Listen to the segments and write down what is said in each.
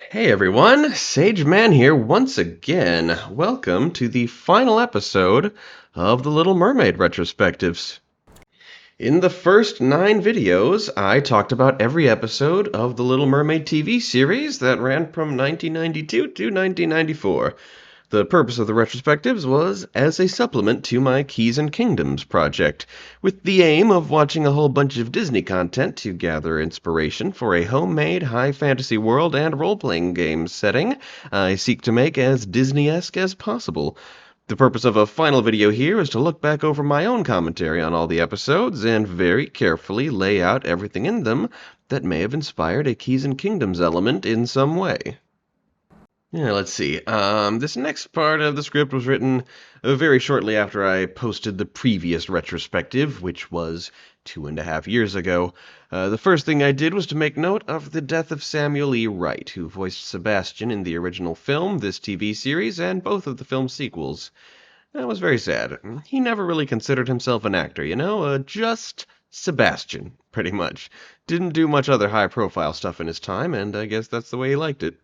Hey everyone, Sage Man here once again. Welcome to the final episode of the Little Mermaid Retrospectives. In the first 9 videos, I talked about every episode of the Little Mermaid TV series that ran from 1992 to 1994. The purpose of the retrospectives was as a supplement to my Keys and Kingdoms project, with the aim of watching a whole bunch of Disney content to gather inspiration for a homemade high fantasy world and role-playing game setting I seek to make as Disney-esque as possible. The purpose of a final video here is to look back over my own commentary on all the episodes and very carefully lay out everything in them that may have inspired a Keys and Kingdoms element in some way. Yeah, let's see. This next part of the script was written very shortly after I posted the previous retrospective, which was 2.5 years ago. The first thing I did was to make note of the death of Samuel E. Wright, who voiced Sebastian in the original film, this TV series, and both of the film sequels. That was very sad. He never really considered himself an actor, just Sebastian, pretty much. Didn't do much other high-profile stuff in his time, and I guess that's the way he liked it.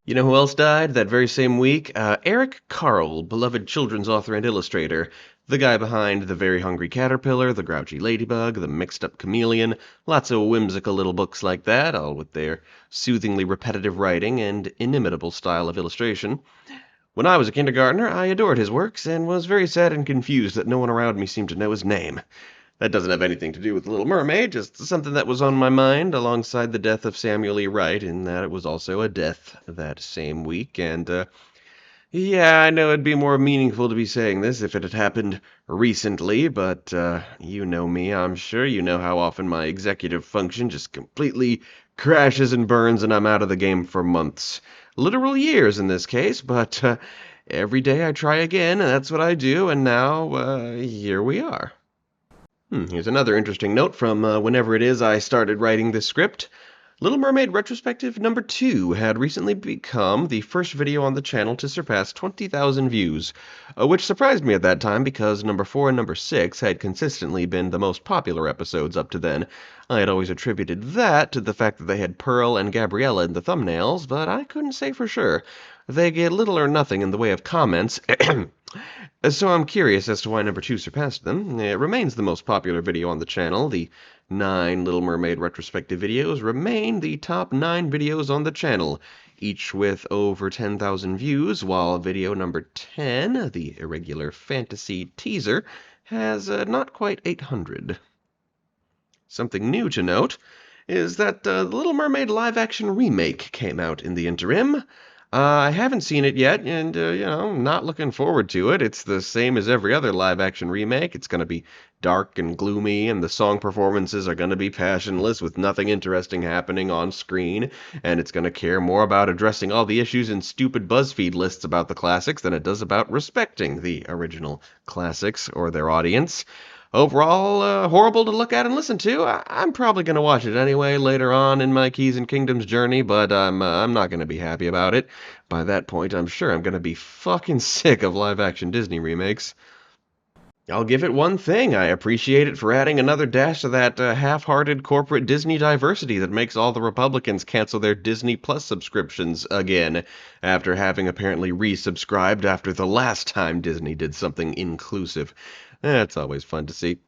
You know who else died that very same week? Eric Carle, beloved children's author and illustrator. The guy behind The Very Hungry Caterpillar, The Grouchy Ladybug, The Mixed Up Chameleon. Lots of whimsical little books like that, all with their soothingly repetitive writing and inimitable style of illustration. When I was a kindergartner, I adored his works and was very sad and confused that no one around me seemed to know his name. That doesn't have anything to do with The Little Mermaid, just something that was on my mind alongside the death of Samuel E. Wright, in that it was also a death that same week. And, yeah, I know it'd be more meaningful to be saying this if it had happened recently, but, you know me, I'm sure. You know how often my executive function just completely crashes and burns and I'm out of the game for months. Literal years in this case, but, every day I try again, and that's what I do, and now, here we are. Here's another interesting note from whenever it is I started writing this script. Little Mermaid Retrospective number 2 had recently become the first video on the channel to surpass 20,000 views, which surprised me at that time because number 4 and number 6 had consistently been the most popular episodes up to then. I had always attributed that to the fact that they had Pearl and Gabriella in the thumbnails, but I couldn't say for sure. They get little or nothing in the way of comments, so I'm curious as to why number 2 surpassed them. It remains the most popular video on the channel. The 9 Little Mermaid retrospective videos remain the top 9 videos on the channel, each with over 10,000 views, while video number 10, the irregular fantasy teaser, has not quite 800. Something new to note is that the Little Mermaid live-action remake came out in the interim. I haven't seen it yet, and, not looking forward to it. It's the same as every other live-action remake. It's going to be dark and gloomy, and the song performances are going to be passionless with nothing interesting happening on screen, and it's going to care more about addressing all the issues in stupid BuzzFeed lists about the classics than it does about respecting the original classics or their audience. Overall, horrible to look at and listen to. I'm probably going to watch it anyway later on in my Keys and Kingdoms journey, but I'm not going to be happy about it. By that point, I'm sure I'm going to be fucking sick of live-action Disney remakes. I'll give it one thing. I appreciate it for adding another dash to that half-hearted corporate Disney diversity that makes all the Republicans cancel their Disney Plus subscriptions again, after having apparently resubscribed after the last time Disney did something inclusive. That's always fun to see.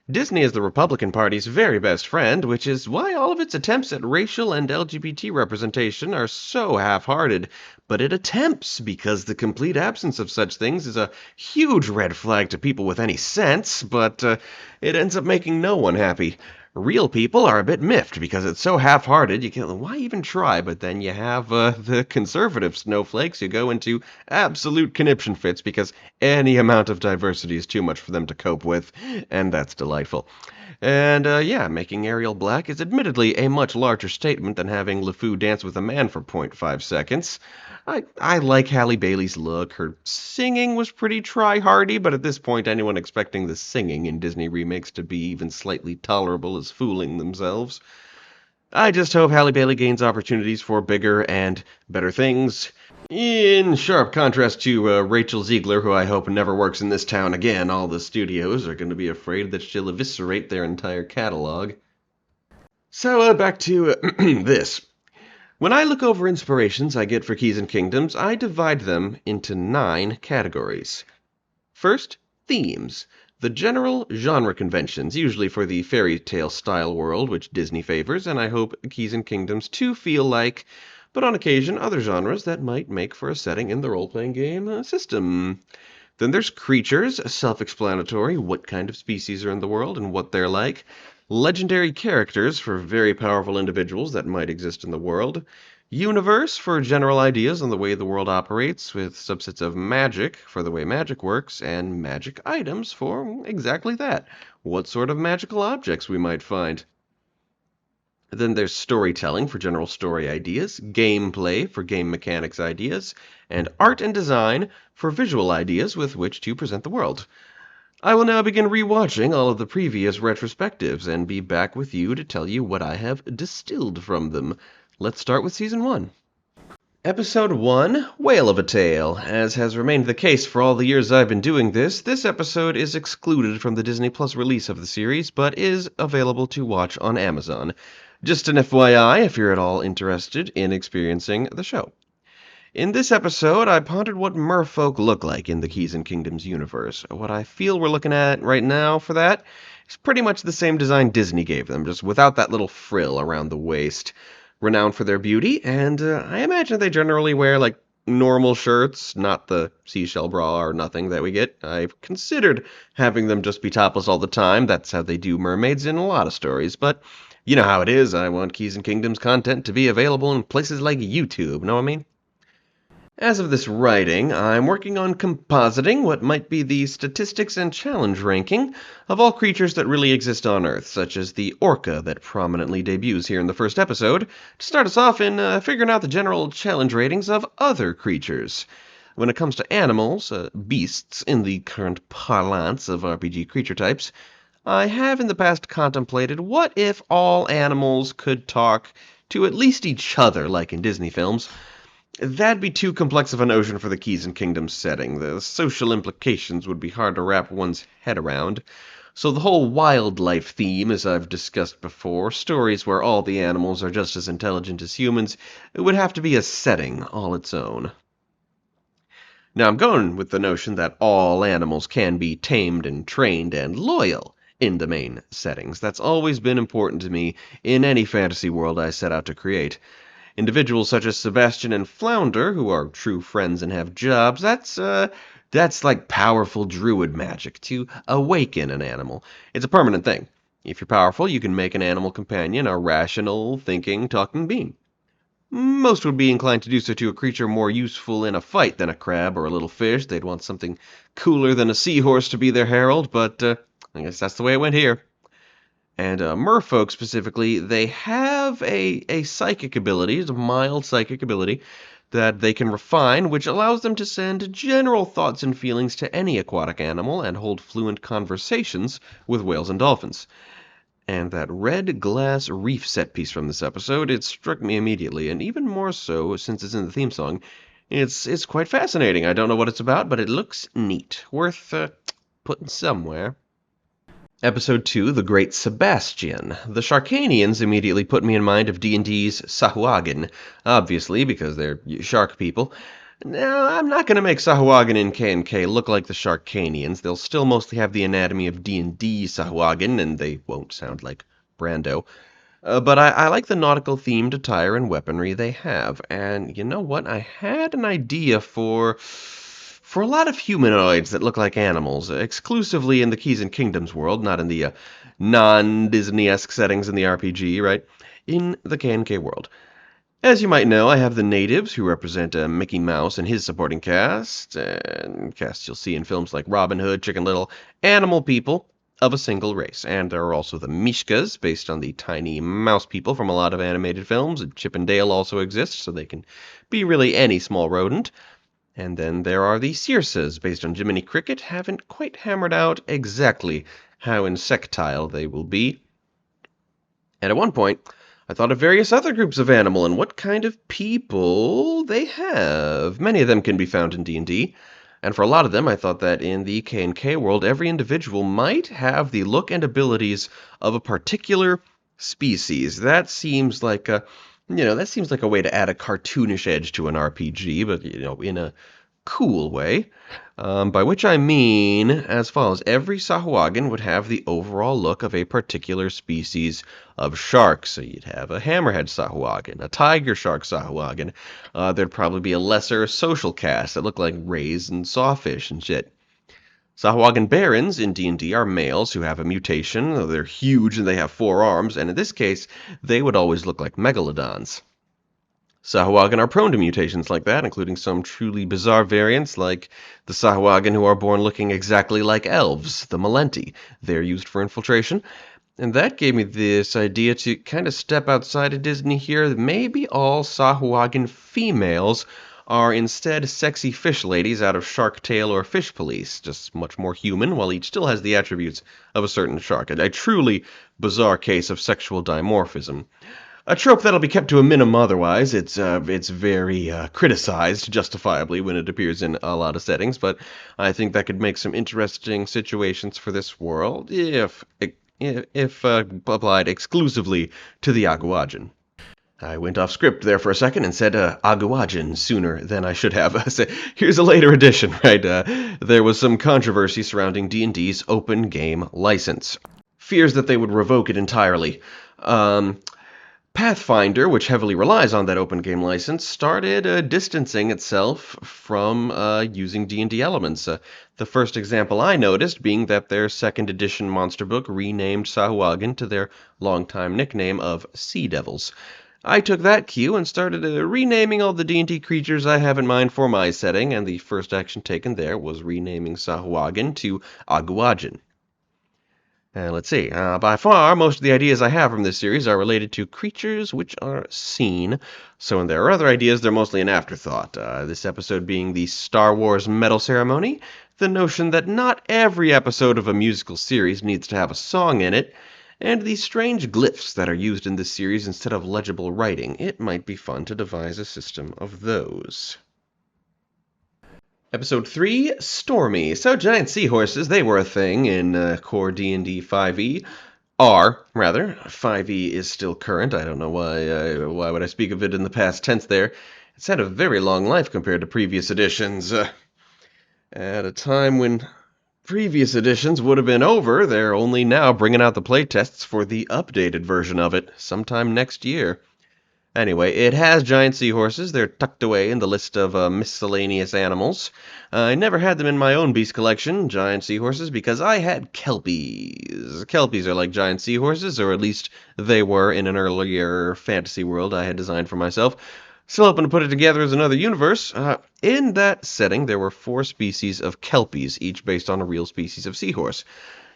Disney is the Republican Party's very best friend, which is why all of its attempts at racial and LGBT representation are so half-hearted. But it attempts, because the complete absence of such things is a huge red flag to people with any sense, but it ends up making no one happy. Real people are a bit miffed because it's so half-hearted, you can, why even try? But then you have the conservative snowflakes who go into absolute conniption fits because any amount of diversity is too much for them to cope with, and that's delightful. And, yeah, making Ariel black is admittedly a much larger statement than having LeFou dance with a man for 0.5 seconds. I like Halle Bailey's look. Her singing was pretty try-hardy, but at this point anyone expecting the singing in Disney remakes to be even slightly tolerable is fooling themselves. I just hope Halle Bailey gains opportunities for bigger and better things. In sharp contrast to Rachel Ziegler, who I hope never works in this town again. All the studios are going to be afraid that she'll eviscerate their entire catalog. So, back to this. When I look over inspirations I get for Keys and Kingdoms, I divide them into 9 categories. First, themes. The general genre conventions, usually for the fairy tale style world which Disney favors, and I hope Keys and Kingdoms too feel like, but on occasion other genres that might make for a setting in the role-playing game system. Then there's creatures, self-explanatory, what kind of species are in the world and what they're like. Legendary characters for very powerful individuals that might exist in the world. Universe for general ideas on the way the world operates, with subsets of magic for the way magic works, and magic items for exactly that, what sort of magical objects we might find. Then there's storytelling for general story ideas, gameplay for game mechanics ideas, and art and design for visual ideas with which to present the world. I will now begin rewatching all of the previous retrospectives and be back with you to tell you what I have distilled from them. Let's start with Season 1. Episode 1, Whale of a Tale. As has remained the case for all the years I've been doing this episode is excluded from the Disney Plus release of the series, but is available to watch on Amazon. Just an FYI if you're at all interested in experiencing the show. In this episode, I pondered what merfolk look like in the Keys and Kingdoms universe. What I feel we're looking at right now for that is pretty much the same design Disney gave them, just without that little frill around the waist. Renowned for their beauty, and I imagine they generally wear, like, normal shirts, not the seashell bra or nothing that we get. I've considered having them just be topless all the time. That's how they do mermaids in a lot of stories, but you know how it is. I want Keys and Kingdoms content to be available in places like YouTube, know what I mean? As of this writing, I'm working on compositing what might be the statistics and challenge ranking of all creatures that really exist on Earth, such as the orca that prominently debuts here in the first episode, to start us off in figuring out the general challenge ratings of other creatures. When it comes to animals, beasts in the current parlance of RPG creature types, I have in the past contemplated what if all animals could talk to at least each other, like in Disney films. That'd be too complex of a notion for the Keys and Kingdoms setting. The social implications would be hard to wrap one's head around. So the whole wildlife theme, as I've discussed before, stories where all the animals are just as intelligent as humans, it would have to be a setting all its own. Now I'm going with the notion that all animals can be tamed and trained and loyal in the main settings. That's always been important to me in any fantasy world I set out to create. Individuals such as Sebastian and Flounder, who are true friends and have jobs, that's like powerful druid magic to awaken an animal. It's a permanent thing. If you're powerful, you can make an animal companion a rational, thinking, talking being. Most would be inclined to do so to a creature more useful in a fight than a crab or a little fish. They'd want something cooler than a seahorse to be their herald, but I guess that's the way it went here. And merfolk specifically, they have a psychic ability, a mild psychic ability, that they can refine, which allows them to send general thoughts and feelings to any aquatic animal and hold fluent conversations with whales and dolphins. And that red glass reef set piece from this episode, it struck me immediately, and even more so since it's in the theme song. It's quite fascinating. I don't know what it's about, but it looks neat. Worth putting somewhere. Episode 2, The Great Sebastian. The Sharkanians immediately put me in mind of D&D's Sahuagin, obviously, because they're shark people. Now, I'm not going to make Sahuagin in K&K look like the Sharkanians. They'll still mostly have the anatomy of D&D Sahuagin, and they won't sound like Brando. But I like the nautical-themed attire and weaponry they have. And you know what? I had an idea for a lot of humanoids that look like animals, exclusively in the Keys and Kingdoms world, not in the non-Disney-esque settings in the RPG, right? In the K&K world. As you might know, I have the natives, who represent Mickey Mouse and his supporting cast, and casts you'll see in films like Robin Hood, Chicken Little, animal people of a single race. And there are also the Mishkas, based on the tiny mouse people from a lot of animated films. Chip and Dale also exist, so they can be really any small rodent. And then there are the Circes, based on Jiminy Cricket. Haven't quite hammered out exactly how insectile they will be. And at one point, I thought of various other groups of animal and what kind of people they have. Many of them can be found in D&D, and for a lot of them, I thought that in the K&K world, every individual might have the look and abilities of a particular species. That seems like That seems like a way to add a cartoonish edge to an RPG, but, in a cool way. By which I mean as follows. Every Sahuagin would have the overall look of a particular species of shark. So you'd have a hammerhead Sahuagin, a tiger shark Sahuagin. There'd probably be a lesser social cast that looked like rays and sawfish and shit. Sahuagin Barons in D&D are males who have a mutation. They're huge and they have 4 arms, and in this case, they would always look like megalodons. Sahuagin are prone to mutations like that, including some truly bizarre variants like the Sahuagin who are born looking exactly like elves, the Malenti. They're used for infiltration. And that gave me this idea to kind of step outside of Disney here. Maybe all Sahuagin females are instead sexy fish ladies out of Shark Tale or Fish Police, just much more human, while each still has the attributes of a certain shark. A truly bizarre case of sexual dimorphism. A trope that'll be kept to a minimum otherwise. It's very criticized, justifiably, when it appears in a lot of settings, but I think that could make some interesting situations for this world if applied exclusively to the Aguajin. I went off script there for a second and said Aguajin sooner than I should have. Here's a later edition, right? There was some controversy surrounding D&D's open game license. Fears that they would revoke it entirely. Pathfinder, which heavily relies on that open game license, started distancing itself from using D&D elements. The first example I noticed being that their second edition monster book renamed Sahuagin to their longtime nickname of Sea Devils. I took that cue and started renaming all the D&D creatures I have in mind for my setting, and the first action taken there was renaming Sahuagin to Aguajin. Let's see. By far, most of the ideas I have from this series are related to creatures which are seen. So when there are other ideas, they're mostly an afterthought. This episode being the Star Wars medal ceremony, the notion that not every episode of a musical series needs to have a song in it, and the strange glyphs that are used in this series instead of legible writing. It might be fun to devise a system of those. Episode 3, Stormy. So giant seahorses, they were a thing in core D&D 5e. Rather. 5e is still current. I don't know why would I speak of it in the past tense there. It's had a very long life compared to previous editions. At a time when previous editions would have been over, they're only now bringing out the playtests for the updated version of it, sometime next year. Anyway, it has giant seahorses. They're tucked away in the list of miscellaneous animals. I never had them in my own beast collection, giant seahorses, because I had kelpies. Kelpies are like giant seahorses, or at least they were in an earlier fantasy world I had designed for myself. Still hoping to put it together as another universe. In that setting, there were 4 species of kelpies, each based on a real species of seahorse.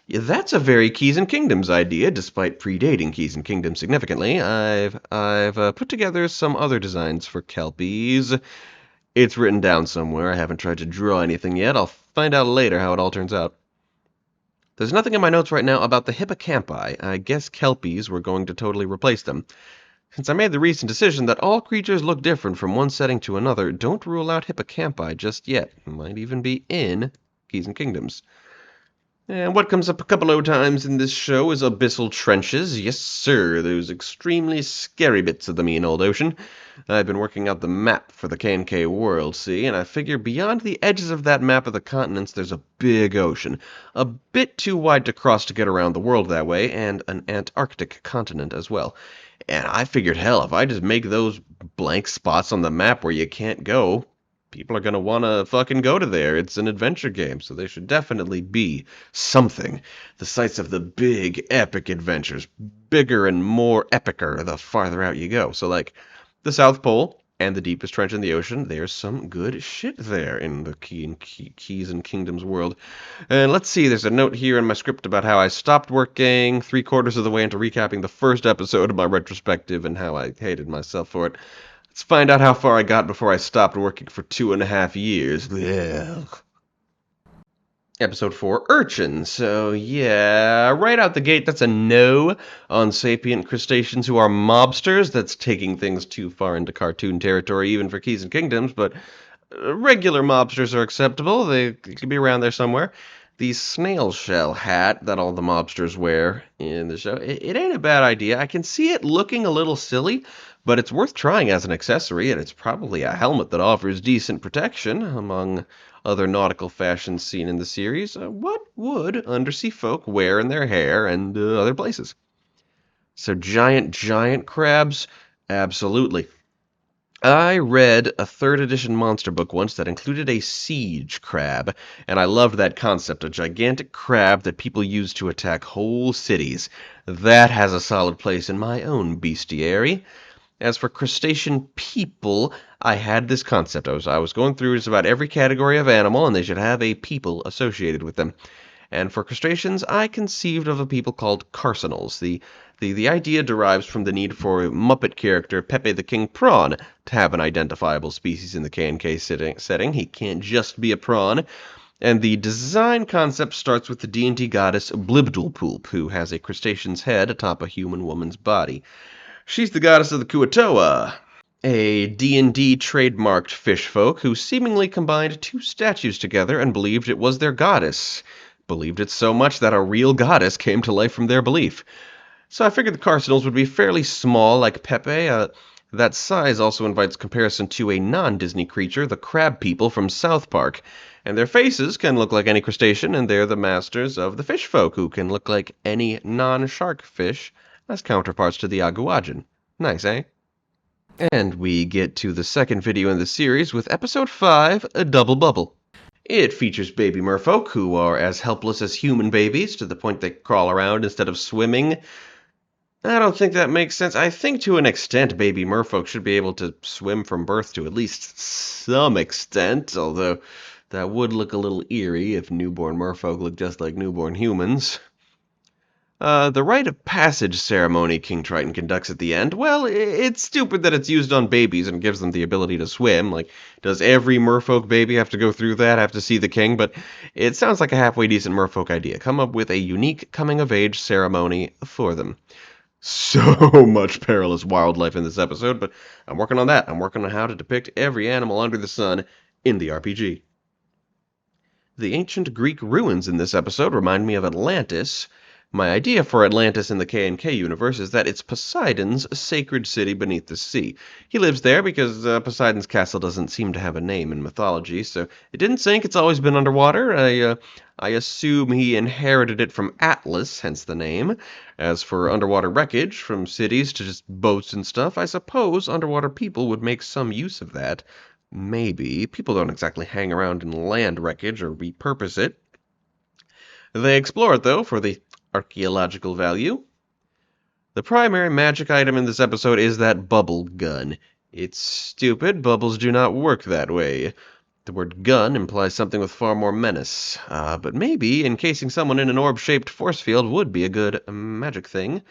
Yeah, that's a very Keys and Kingdoms idea, despite predating Keys and Kingdoms significantly. I've put together some other designs for kelpies. It's written down somewhere. I haven't tried to draw anything yet. I'll find out later how it all turns out. There's nothing in my notes right now about the hippocampi. I guess kelpies were going to totally replace them. Since I made the recent decision that all creatures look different from one setting to another, don't rule out hippocampi just yet. It might even be in Keys and Kingdoms. And what comes up a couple of times in this show is abyssal trenches. Yes, sir, those extremely scary bits of the mean old ocean. I've been working out the map for the K&K world, see, and I figure beyond the edges of that map of the continents there's a big ocean. A bit too wide to cross to get around the world that way, and an Antarctic continent as well. And I figured, hell, if I just make those blank spots on the map where you can't go, people are going to want to fucking go to there. It's an adventure game, so there should definitely be something. The sites of the big, epic adventures. Bigger and more epicer the farther out you go. So, like, the South Pole and the deepest trench in the ocean, there's some good shit there in the Keys and Kingdoms world. And let's see, there's a note here in my script about how I stopped working 3/4 of the way into recapping the first episode of my retrospective and how I hated myself for it. Let's find out how far I got before I stopped working for 2.5 years. Ugh. Episode 4, Urchin. So, yeah, right out the gate, that's a no on sapient crustaceans who are mobsters. That's taking things too far into cartoon territory, even for Keys and Kingdoms, but regular mobsters are acceptable. They could be around there somewhere. The snail shell hat that all the mobsters wear in the show, it ain't a bad idea. I can see it looking a little silly, but it's worth trying as an accessory, and it's probably a helmet that offers decent protection. Among other nautical fashions seen in the series, what would undersea folk wear in their hair and other places? So giant crabs? Absolutely. I read a third edition monster book once that included a siege crab, and I loved that concept, a gigantic crab that people use to attack whole cities. That has a solid place in my own bestiary. As for crustacean people, I had this concept. I was going through just about every category of animal, and they should have a people associated with them. And for crustaceans, I conceived of a people called carcinals. The idea derives from the need for Muppet character Pepe the King Prawn to have an identifiable species in the K&K setting. He can't just be a prawn. And the design concept starts with the D&D goddess Blibdulpoop, who has a crustacean's head atop a human woman's body. She's the goddess of the Kuatoa, a D&D trademarked fish folk who seemingly combined two statues together and believed it was their goddess. Believed it so much that a real goddess came to life from their belief. So I figured the Carcinals would be fairly small, like Pepe. That size also invites comparison to a non-Disney creature, the crab people from South Park. And their faces can look like any crustacean, and they're the masters of the fish folk, who can look like any non-shark fish as counterparts to the Aguajin. Nice, eh? And we get to the second video in the series with Episode 5, A Double Bubble. It features baby merfolk who are as helpless as human babies to the point they crawl around instead of swimming. I don't think that makes sense. I think to an extent baby merfolk should be able to swim from birth to at least some extent, although that would look a little eerie if newborn merfolk looked just like newborn humans. The rite of passage ceremony King Triton conducts at the end, well, it's stupid that it's used on babies and gives them the ability to swim. Like, does every merfolk baby have to go through that, have to see the king? But it sounds like a halfway decent merfolk idea. Come up with a unique coming-of-age ceremony for them. So much perilous wildlife in this episode, but I'm working on that. I'm working on how to depict every animal under the sun in the RPG. The ancient Greek ruins in this episode remind me of Atlantis. My idea for Atlantis in the K&K universe is that it's Poseidon's sacred city beneath the sea. He lives there because Poseidon's castle doesn't seem to have a name in mythology, so it didn't sink, it's always been underwater. I assume he inherited it from Atlas, hence the name. As for underwater wreckage, from cities to just boats and stuff, I suppose underwater people would make some use of that. Maybe. People don't exactly hang around in land wreckage or repurpose it. They explore it, though, for the archaeological value. The primary magic item in this episode is that bubble gun. It's stupid, bubbles do not work that way. The word gun implies something with far more menace, but maybe encasing someone in an orb-shaped force field would be a good magic thing.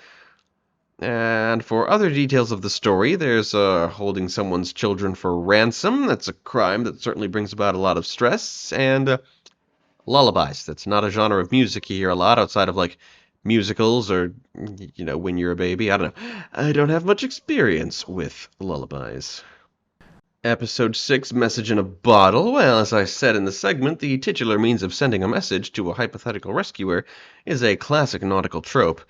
And for other details of the story, there's holding someone's children for ransom. That's a crime that certainly brings about a lot of stress, and lullabies. That's not a genre of music you hear a lot outside of, like, musicals or, When You're a Baby. I don't know. I don't have much experience with lullabies. Episode 6, Message in a Bottle. Well, as I said in the segment, the titular means of sending a message to a hypothetical rescuer is a classic nautical trope.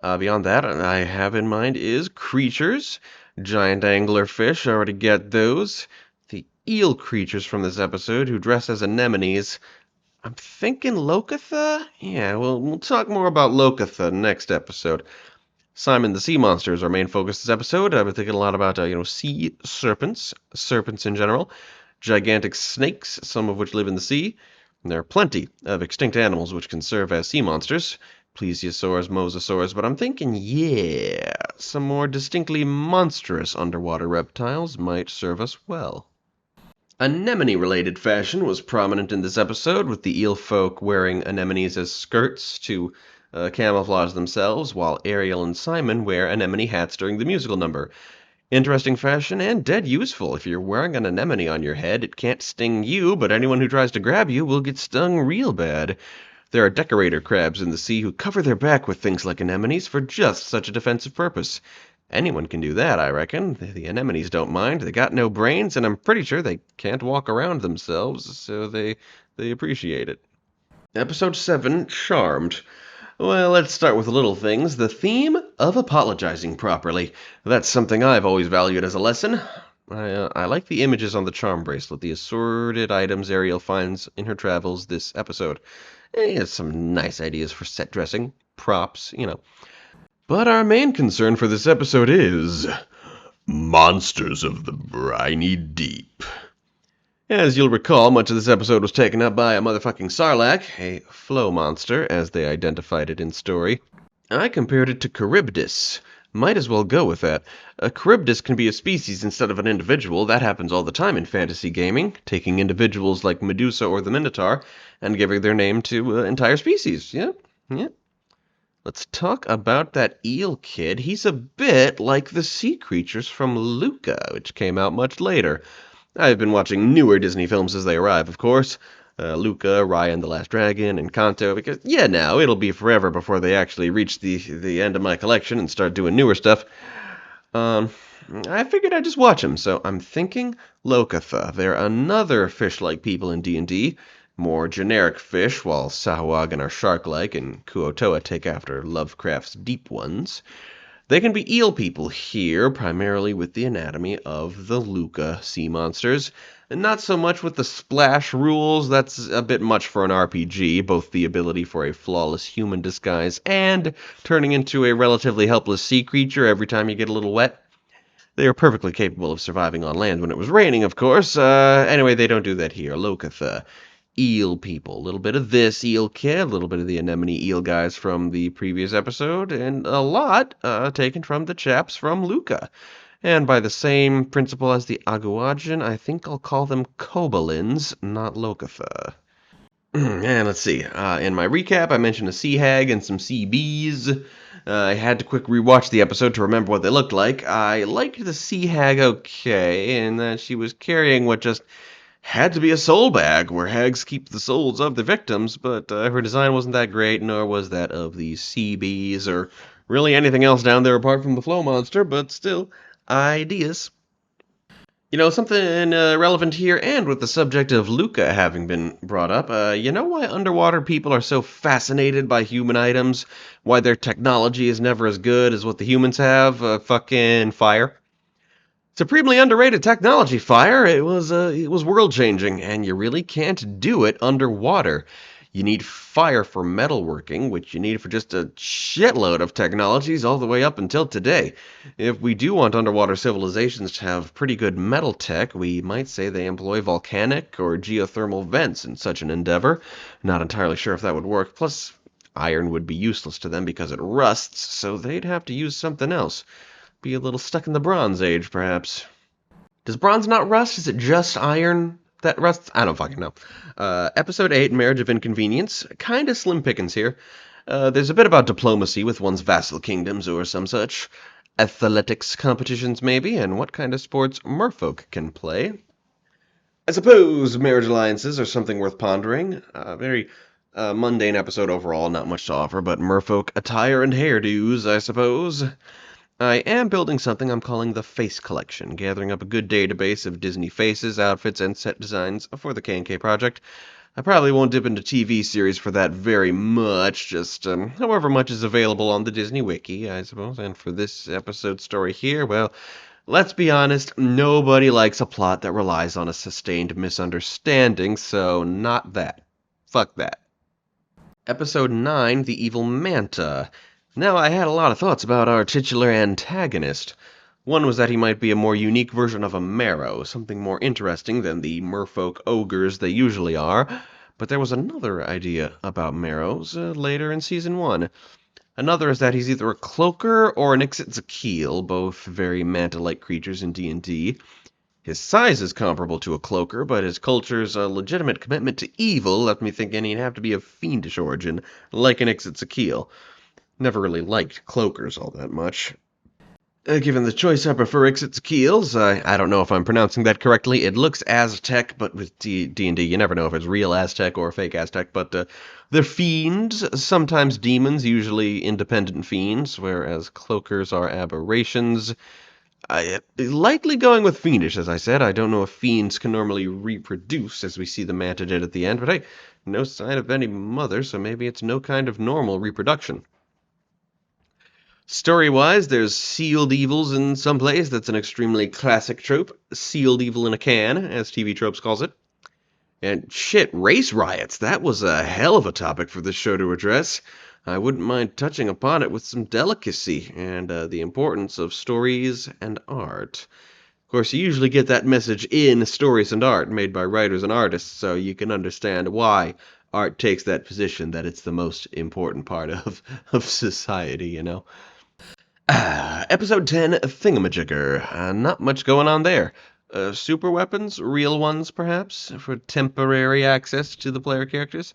Beyond that, I have in mind is creatures. Giant anglerfish, I already get those. The eel creatures from this episode who dress as anemones. I'm thinking Lokatha? Yeah, we'll talk more about Lokatha next episode. Simon the Sea Monster is our main focus this episode. I've been thinking a lot about, sea serpents in general, gigantic snakes, some of which live in the sea. And there are plenty of extinct animals which can serve as sea monsters, plesiosaurs, mosasaurs, but I'm thinking, some more distinctly monstrous underwater reptiles might serve us well. Anemone-related fashion was prominent in this episode, with the eel folk wearing anemones as skirts to camouflage themselves, while Ariel and Simon wear anemone hats during the musical number. Interesting fashion and dead useful. If you're wearing an anemone on your head, it can't sting you, but anyone who tries to grab you will get stung real bad. There are decorator crabs in the sea who cover their back with things like anemones for just such a defensive purpose. Anyone can do that, I reckon. The anemones don't mind. They got no brains, and I'm pretty sure they can't walk around themselves, so they appreciate it. Episode 7, Charmed. Well, let's start with the little things. The theme of apologizing properly. That's something I've always valued as a lesson. I like the images on the charm bracelet, the assorted items Ariel finds in her travels this episode. It has some nice ideas for set dressing, props. But our main concern for this episode is monsters of the briny deep. As you'll recall, much of this episode was taken up by a motherfucking sarlacc, a flow monster, as they identified it in story. I compared it to Charybdis. Might as well go with that. A Charybdis can be a species instead of an individual. That happens all the time in fantasy gaming, taking individuals like Medusa or the Minotaur and giving their name to entire species. Yeah. Let's talk about that eel kid. He's a bit like the sea creatures from Luca, which came out much later. I've been watching newer Disney films as they arrive, of course. Luca, Raya and the Last Dragon, Encanto, because, now it'll be forever before they actually reach the end of my collection and start doing newer stuff. I figured I'd just watch them, so I'm thinking Lokatha. They're another fish-like people in D&D, more generic fish, while Sahuagin are shark-like and Kuo-toa take after Lovecraft's deep ones. They can be eel people here, primarily with the anatomy of the Luca sea monsters, and not so much with the splash rules. That's a bit much for an RPG, both the ability for a flawless human disguise and turning into a relatively helpless sea creature every time you get a little wet. They are perfectly capable of surviving on land when it was raining, of course. Anyway, they don't do that here. Lokatha. Eel people. A little bit of this eel kid, a little bit of the anemone eel guys from the previous episode, and a lot taken from the chaps from Luca. And by the same principle as the Aguajin, I think I'll call them Kobolins, not Lokatha. And let's see. In my recap, I mentioned a sea hag and some sea bees. I had to quick rewatch the episode to remember what they looked like. I liked the sea hag okay, in that she was carrying what just had to be a soul bag, where hags keep the souls of the victims, but her design wasn't that great, nor was that of the sea bees, or really anything else down there apart from the flow monster, but still, ideas. Something relevant here, and with the subject of Luca having been brought up, you know why underwater people are so fascinated by human items? Why their technology is never as good as what the humans have? Fucking fire. Supremely underrated technology, fire. It was world-changing, and you really can't do it underwater. You need fire for metalworking, which you need for just a shitload of technologies all the way up until today. If we do want underwater civilizations to have pretty good metal tech, we might say they employ volcanic or geothermal vents in such an endeavor. Not entirely sure if that would work. Plus, iron would be useless to them because it rusts, so they'd have to use something else. Be a little stuck in the Bronze Age, perhaps. Does bronze not rust? Is it just iron that rusts? I don't fucking know. Episode 8, Marriage of Inconvenience. Kinda slim pickings here. There's a bit about diplomacy with one's vassal kingdoms or some such. Athletics competitions, maybe, and what kind of sports merfolk can play. I suppose marriage alliances are something worth pondering. Very mundane episode overall, not much to offer, but merfolk attire and hairdos, I suppose. I am building something I'm calling the Face Collection, gathering up a good database of Disney faces, outfits, and set designs for the K&K project. I probably won't dip into TV series for that very much, just however much is available on the Disney Wiki, I suppose. And for this episode story here, well, let's be honest, nobody likes a plot that relies on a sustained misunderstanding, so not that. Fuck that. Episode 9, The Evil Manta. Now, I had a lot of thoughts about our titular antagonist. One was that he might be a more unique version of a Marrow, something more interesting than the merfolk ogres they usually are. But there was another idea about Marrows later in Season 1. Another is that he's either a cloaker or an Ixit-Zakil, both very manta-like creatures in D&D. His size is comparable to a cloaker, but his culture's legitimate commitment to evil left me thinking he'd have to be of fiendish origin, like an Ixit-Zakil. Never really liked cloakers all that much. Given the choice, I prefer Ixit-Zakils. I don't know if I'm pronouncing that correctly. It looks Aztec, but with D&D, you never know if it's real Aztec or fake Aztec. But they're fiends, sometimes demons, usually independent fiends, whereas cloakers are aberrations. Likely going with fiendish, as I said. I don't know if fiends can normally reproduce, as we see the manta did at the end, but hey, No sign of any mother, so maybe it's no kind of normal reproduction. Story-wise, there's sealed evils in some place. That's an extremely classic trope. Sealed evil in a can, as TV Tropes calls it. And shit, race riots. That was a hell of a topic for this show to address. I wouldn't mind touching upon it with some delicacy and the importance of stories and art. Of course, you usually get that message in stories and art made by writers and artists, so you can understand why art takes that position that it's the most important part of society, you know? Episode 10, Thingamajigger. Not much going on there. Super weapons, real ones perhaps, for temporary access to the player characters.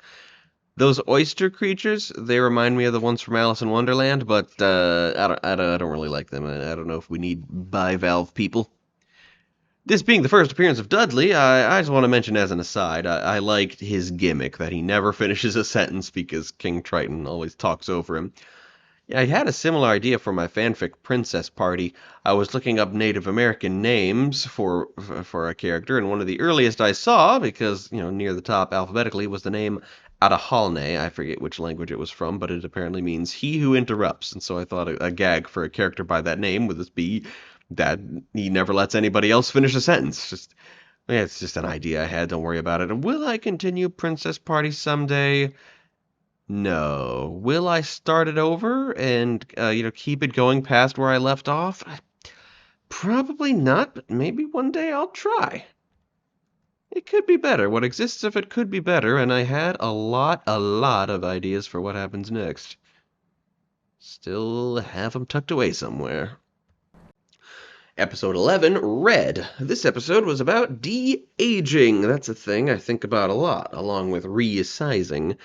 Those oyster creatures, they remind me of the ones from Alice in Wonderland, but I don't really like them. I don't know if we need bivalve people. This being the first appearance of Dudley, I just want to mention as an aside, I liked his gimmick that he never finishes a sentence because King Triton always talks over him. Yeah, I had a similar idea for my fanfic princess party. I was looking up Native American names for a character, and one of the earliest I saw, because, near the top alphabetically, was the name Atahalne. I forget which language it was from, but it apparently means he who interrupts. And so I thought a gag for a character by that name would just be that he never lets anybody else finish a sentence. It's just an idea I had. Don't worry about it. And will I continue Princess Party someday? No. Will I start it over and, keep it going past where I left off? Probably not, but maybe one day I'll try. It could be better. What exists if it could be better, and I had a lot of ideas for what happens next. Still have them tucked away somewhere. Episode 11, Red. This episode was about de-aging. That's a thing I think about a lot, along with resizing.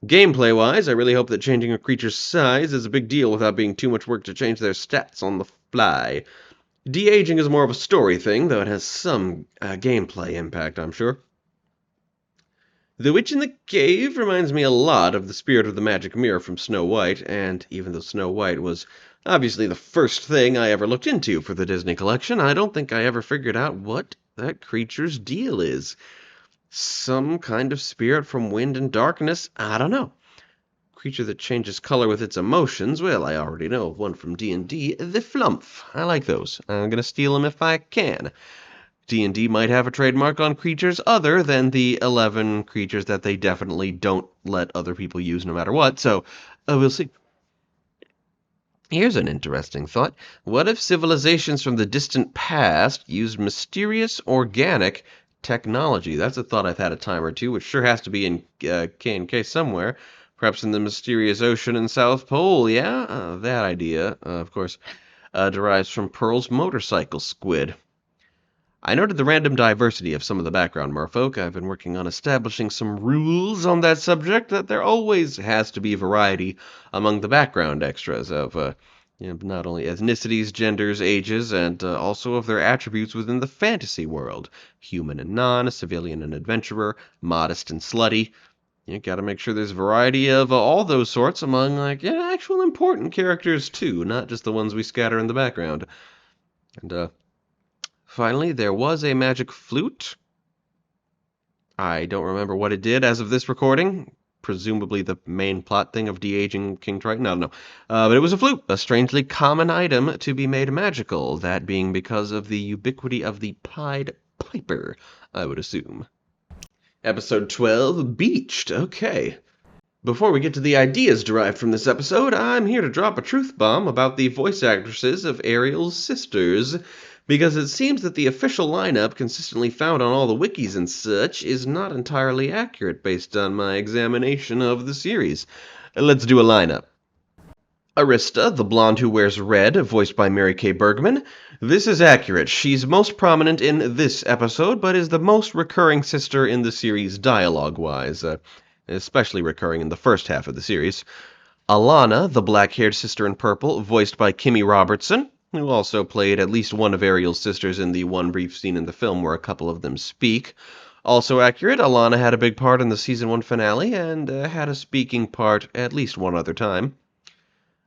Gameplay-wise, I really hope that changing a creature's size is a big deal without being too much work to change their stats on the fly. De-aging is more of a story thing, though it has some gameplay impact, I'm sure. The Witch in the Cave reminds me a lot of the Spirit of the Magic Mirror from Snow White, and even though Snow White was obviously the first thing I ever looked into for the Disney collection, I don't think I ever figured out what that creature's deal is. Some kind of spirit from wind and darkness? I don't know. Creature that changes color with its emotions? Well, I already know of one from D&D, the Flumph. I like those. I'm gonna steal them if I can. D&D might have a trademark on creatures other than the 11 creatures that they definitely don't let other people use no matter what, so we'll see. Here's an interesting thought. What if civilizations from the distant past used mysterious, organic technology? That's a thought I've had a time or two, which sure has to be in K&K somewhere. Perhaps in the mysterious ocean in South Pole, yeah? That idea, of course, derives from Pearl's motorcycle squid. I noted the random diversity of some of the background merfolk. I've been working on establishing some rules on that subject, that there always has to be variety among the background extras of not only ethnicities, genders, ages, and also of their attributes within the fantasy world. Human and non, civilian and adventurer, modest and slutty. You gotta make sure there's variety of all those sorts among, actual important characters too, not just the ones we scatter in the background. And, finally, there was a magic flute. I don't remember what it did as of this recording. Presumably the main plot thing of de-aging King Triton. I don't know. But it was a flute, a strangely common item to be made magical, that being because of the ubiquity of the Pied Piper, I would assume. Episode 12, Beached. Okay. Before we get to the ideas derived from this episode, I'm here to drop a truth bomb about the voice actresses of Ariel's sisters, because it seems that the official lineup consistently found on all the wikis and such is not entirely accurate based on my examination of the series. Let's do a lineup. Arista, the blonde who wears red, voiced by Mary Kay Bergman. This is accurate. She's most prominent in this episode, but is the most recurring sister in the series dialogue-wise, especially recurring in the first half of the series. Alana, the black-haired sister in purple, voiced by Kimmy Robertson, who also played at least one of Ariel's sisters in the one brief scene in the film where a couple of them speak. Also accurate, Alana had a big part in the Season 1 finale, and had a speaking part at least one other time.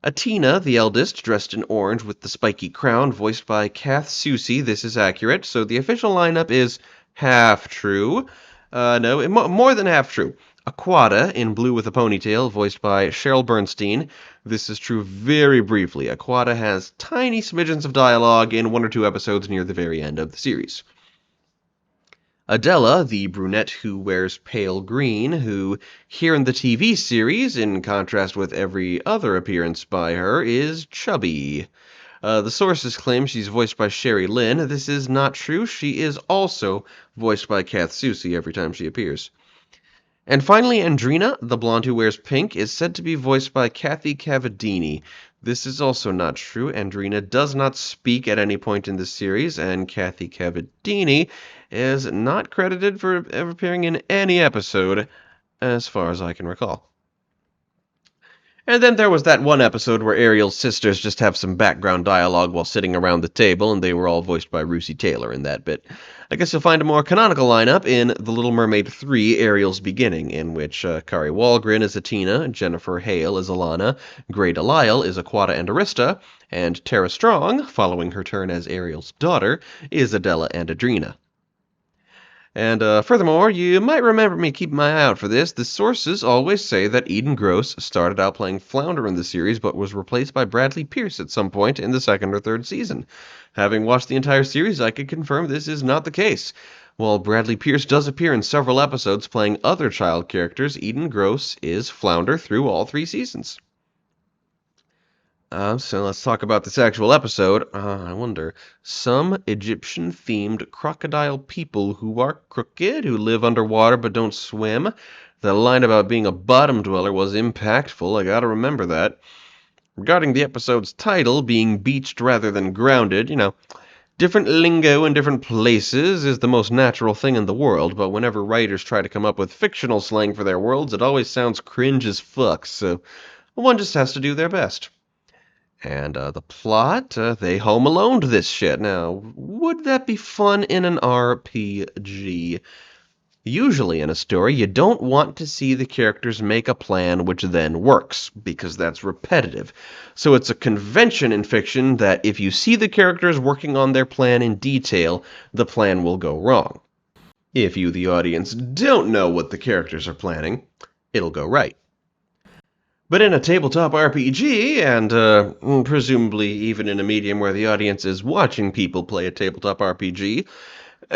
Atina, the eldest, dressed in orange with the spiky crown, voiced by Kath Soucie. This is accurate, so the official lineup is half true. No, more than half true. Aquata, in Blue with a Ponytail, voiced by Cheryl Bernstein. This is true very briefly. Aquata has tiny smidgens of dialogue in one or two episodes near the very end of the series. Adela, the brunette who wears pale green, who, here in the TV series, in contrast with every other appearance by her, is chubby. The sources claim she's voiced by Sherry Lynn. This is not true. She is also voiced by Kath Soucie every time she appears. And finally, Andrina, the blonde who wears pink, is said to be voiced by Kathy Cavadini. This is also not true. Andrina does not speak at any point in the series, and Kathy Cavadini is not credited for ever appearing in any episode, as far as I can recall. And then there was that one episode where Ariel's sisters just have some background dialogue while sitting around the table, and they were all voiced by Russi Taylor in that bit. I guess you'll find a more canonical lineup in The Little Mermaid 3, Ariel's Beginning, in which Kari Walgren is Atina, Jennifer Hale is Alana, Grey DeLisle is Aquata and Arista, and Tara Strong, following her turn as Ariel's daughter, is Adela and Adrina. And furthermore, you might remember me keeping my eye out for this. The sources always say that Eden Gross started out playing Flounder in the series, but was replaced by Bradley Pierce at some point in the second or third season. Having watched the entire series, I can confirm this is not the case. While Bradley Pierce does appear in several episodes playing other child characters, Eden Gross is Flounder through all 3 seasons. So let's talk about this actual episode. I wonder. Some Egyptian-themed crocodile people who are crooked, who live underwater but don't swim. The line about being a bottom dweller was impactful. I gotta remember that. Regarding the episode's title, being beached rather than grounded, different lingo in different places is the most natural thing in the world, but whenever writers try to come up with fictional slang for their worlds, it always sounds cringe as fuck, so one just has to do their best. And the plot, they Home Aloned this shit. Now, would that be fun in an RPG? Usually in a story, you don't want to see the characters make a plan which then works, because that's repetitive. So it's a convention in fiction that if you see the characters working on their plan in detail, the plan will go wrong. If you, the audience, don't know what the characters are planning, it'll go right. But in a tabletop RPG, and presumably even in a medium where the audience is watching people play a tabletop RPG,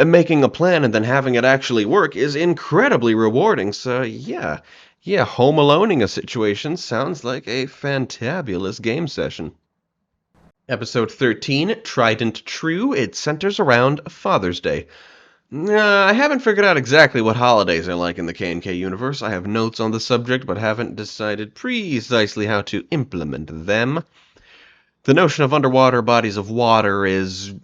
making a plan and then having it actually work is incredibly rewarding. So yeah, Home Aloneing a situation sounds like a fantabulous game session. Episode 13, Trident True, it centers around Father's Day. I haven't figured out exactly what holidays are like in the K&K universe. I have notes on the subject, but haven't decided precisely how to implement them. The notion of underwater bodies of water is...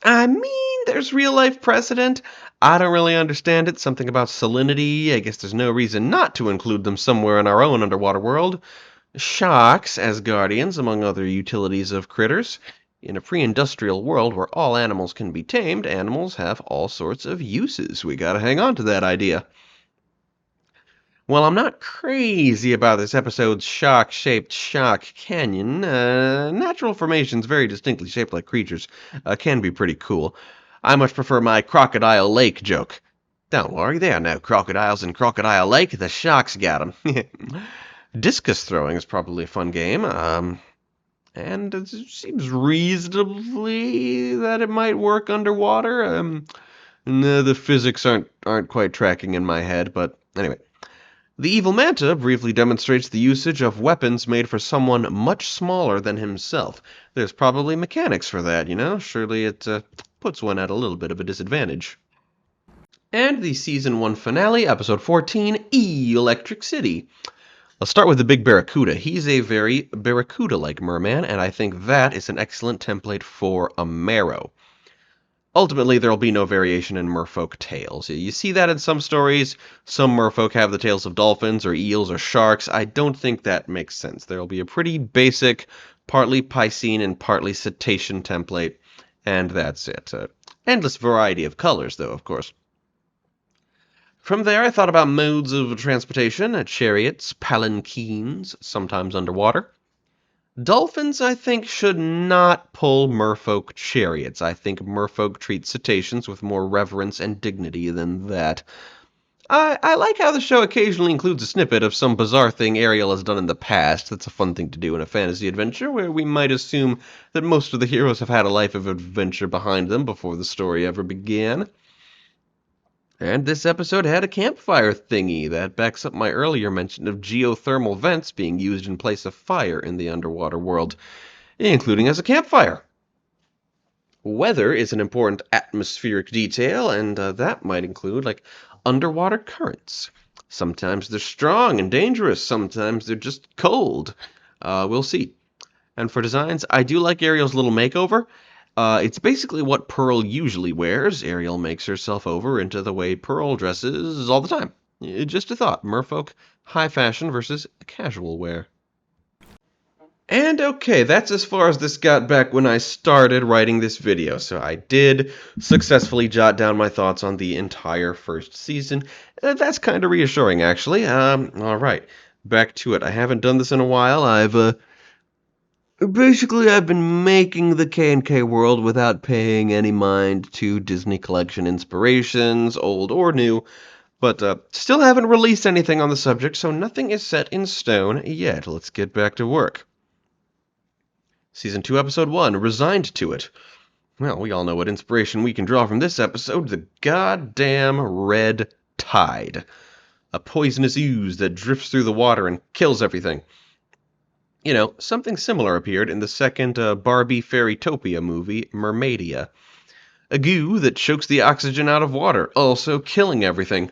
there's real-life precedent. I don't really understand it. Something about salinity. I guess there's no reason not to include them somewhere in our own underwater world. Sharks as guardians, among other utilities of critters. In a pre-industrial world where all animals can be tamed, animals have all sorts of uses. We gotta hang on to that idea. While I'm not crazy about this episode's shark-shaped shark canyon, natural formations very distinctly shaped like creatures can be pretty cool. I much prefer my Crocodile Lake joke. Don't worry, there are no crocodiles in Crocodile Lake. The sharks got 'em. Discus throwing is probably a fun game. And it seems reasonably that it might work underwater. No, the physics aren't quite tracking in my head, but anyway. The Evil Manta briefly demonstrates the usage of weapons made for someone much smaller than himself. There's probably mechanics for that, Surely it puts one at a little bit of a disadvantage. And the Season 1 finale, Episode 14, Electric City. Let's start with the Big Barracuda. He's a very Barracuda-like merman, and I think that is an excellent template for a Marrow. Ultimately, there will be no variation in merfolk tales. You see that in some stories. Some merfolk have the tails of dolphins or eels or sharks. I don't think that makes sense. There will be a pretty basic, partly Piscine and partly cetacean template, and that's it. Endless variety of colors, though, of course. From there, I thought about modes of transportation, chariots, palanquins, sometimes underwater. Dolphins, I think, should not pull merfolk chariots. I think merfolk treat cetaceans with more reverence and dignity than that. I like how the show occasionally includes a snippet of some bizarre thing Ariel has done in the past. That's a fun thing to do in a fantasy adventure, where we might assume that most of the heroes have had a life of adventure behind them before the story ever began. And this episode had a campfire thingy that backs up my earlier mention of geothermal vents being used in place of fire in the underwater world, including as a campfire. Weather is an important atmospheric detail, and that might include, like, underwater currents. Sometimes they're strong and dangerous, sometimes they're just cold. We'll see. And for designs, I do like Ariel's little makeover. It's basically what Pearl usually wears. Ariel makes herself over into the way Pearl dresses all the time. Just a thought, merfolk, high fashion versus casual wear. And okay, that's as far as this got back when I started writing this video. So I did successfully jot down my thoughts on the entire first season. That's kind of reassuring, actually. All right, back to it. I haven't done this in a while. I've been making the K&K world without paying any mind to Disney Collection inspirations, old or new. But still haven't released anything on the subject, so nothing is set in stone yet. Let's get back to work. Season 2, Episode 1, Resigned to It. Well, we all know what inspiration we can draw from this episode, the goddamn red tide. A poisonous ooze that drifts through the water and kills everything. You know, something similar appeared in the second Barbie Fairytopia movie, Mermaidia. A goo that chokes the oxygen out of water, also killing everything.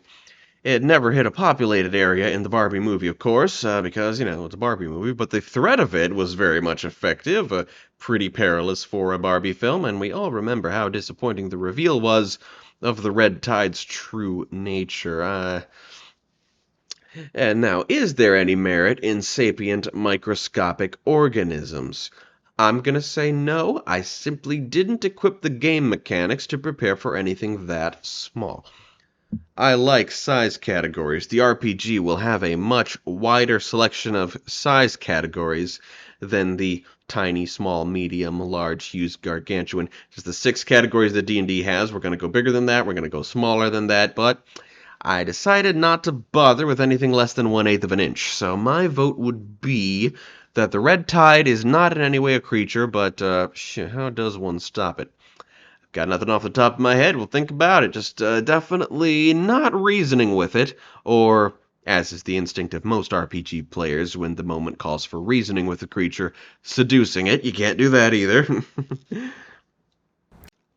It never hit a populated area in the Barbie movie, of course, because, it's a Barbie movie, but the threat of it was very much effective, pretty perilous for a Barbie film, and we all remember how disappointing the reveal was of the red tide's true nature. And now, is there any merit in sapient microscopic organisms? I'm gonna say no. I simply didn't equip the game mechanics to prepare for anything that small. I like size categories. The RPG will have a much wider selection of size categories than the tiny, small, medium, large, huge, gargantuan. Just the 6 categories that D&D has. We're going to go bigger than that. We're going to go smaller than that. But I decided not to bother with anything less than 1/8 of an inch. So my vote would be that the red tide is not in any way a creature, but how does one stop it? Got nothing off the top of my head. Well, think about it. Just definitely not reasoning with it, or, as is the instinct of most RPG players when the moment calls for reasoning with a creature, seducing it. You can't do that either.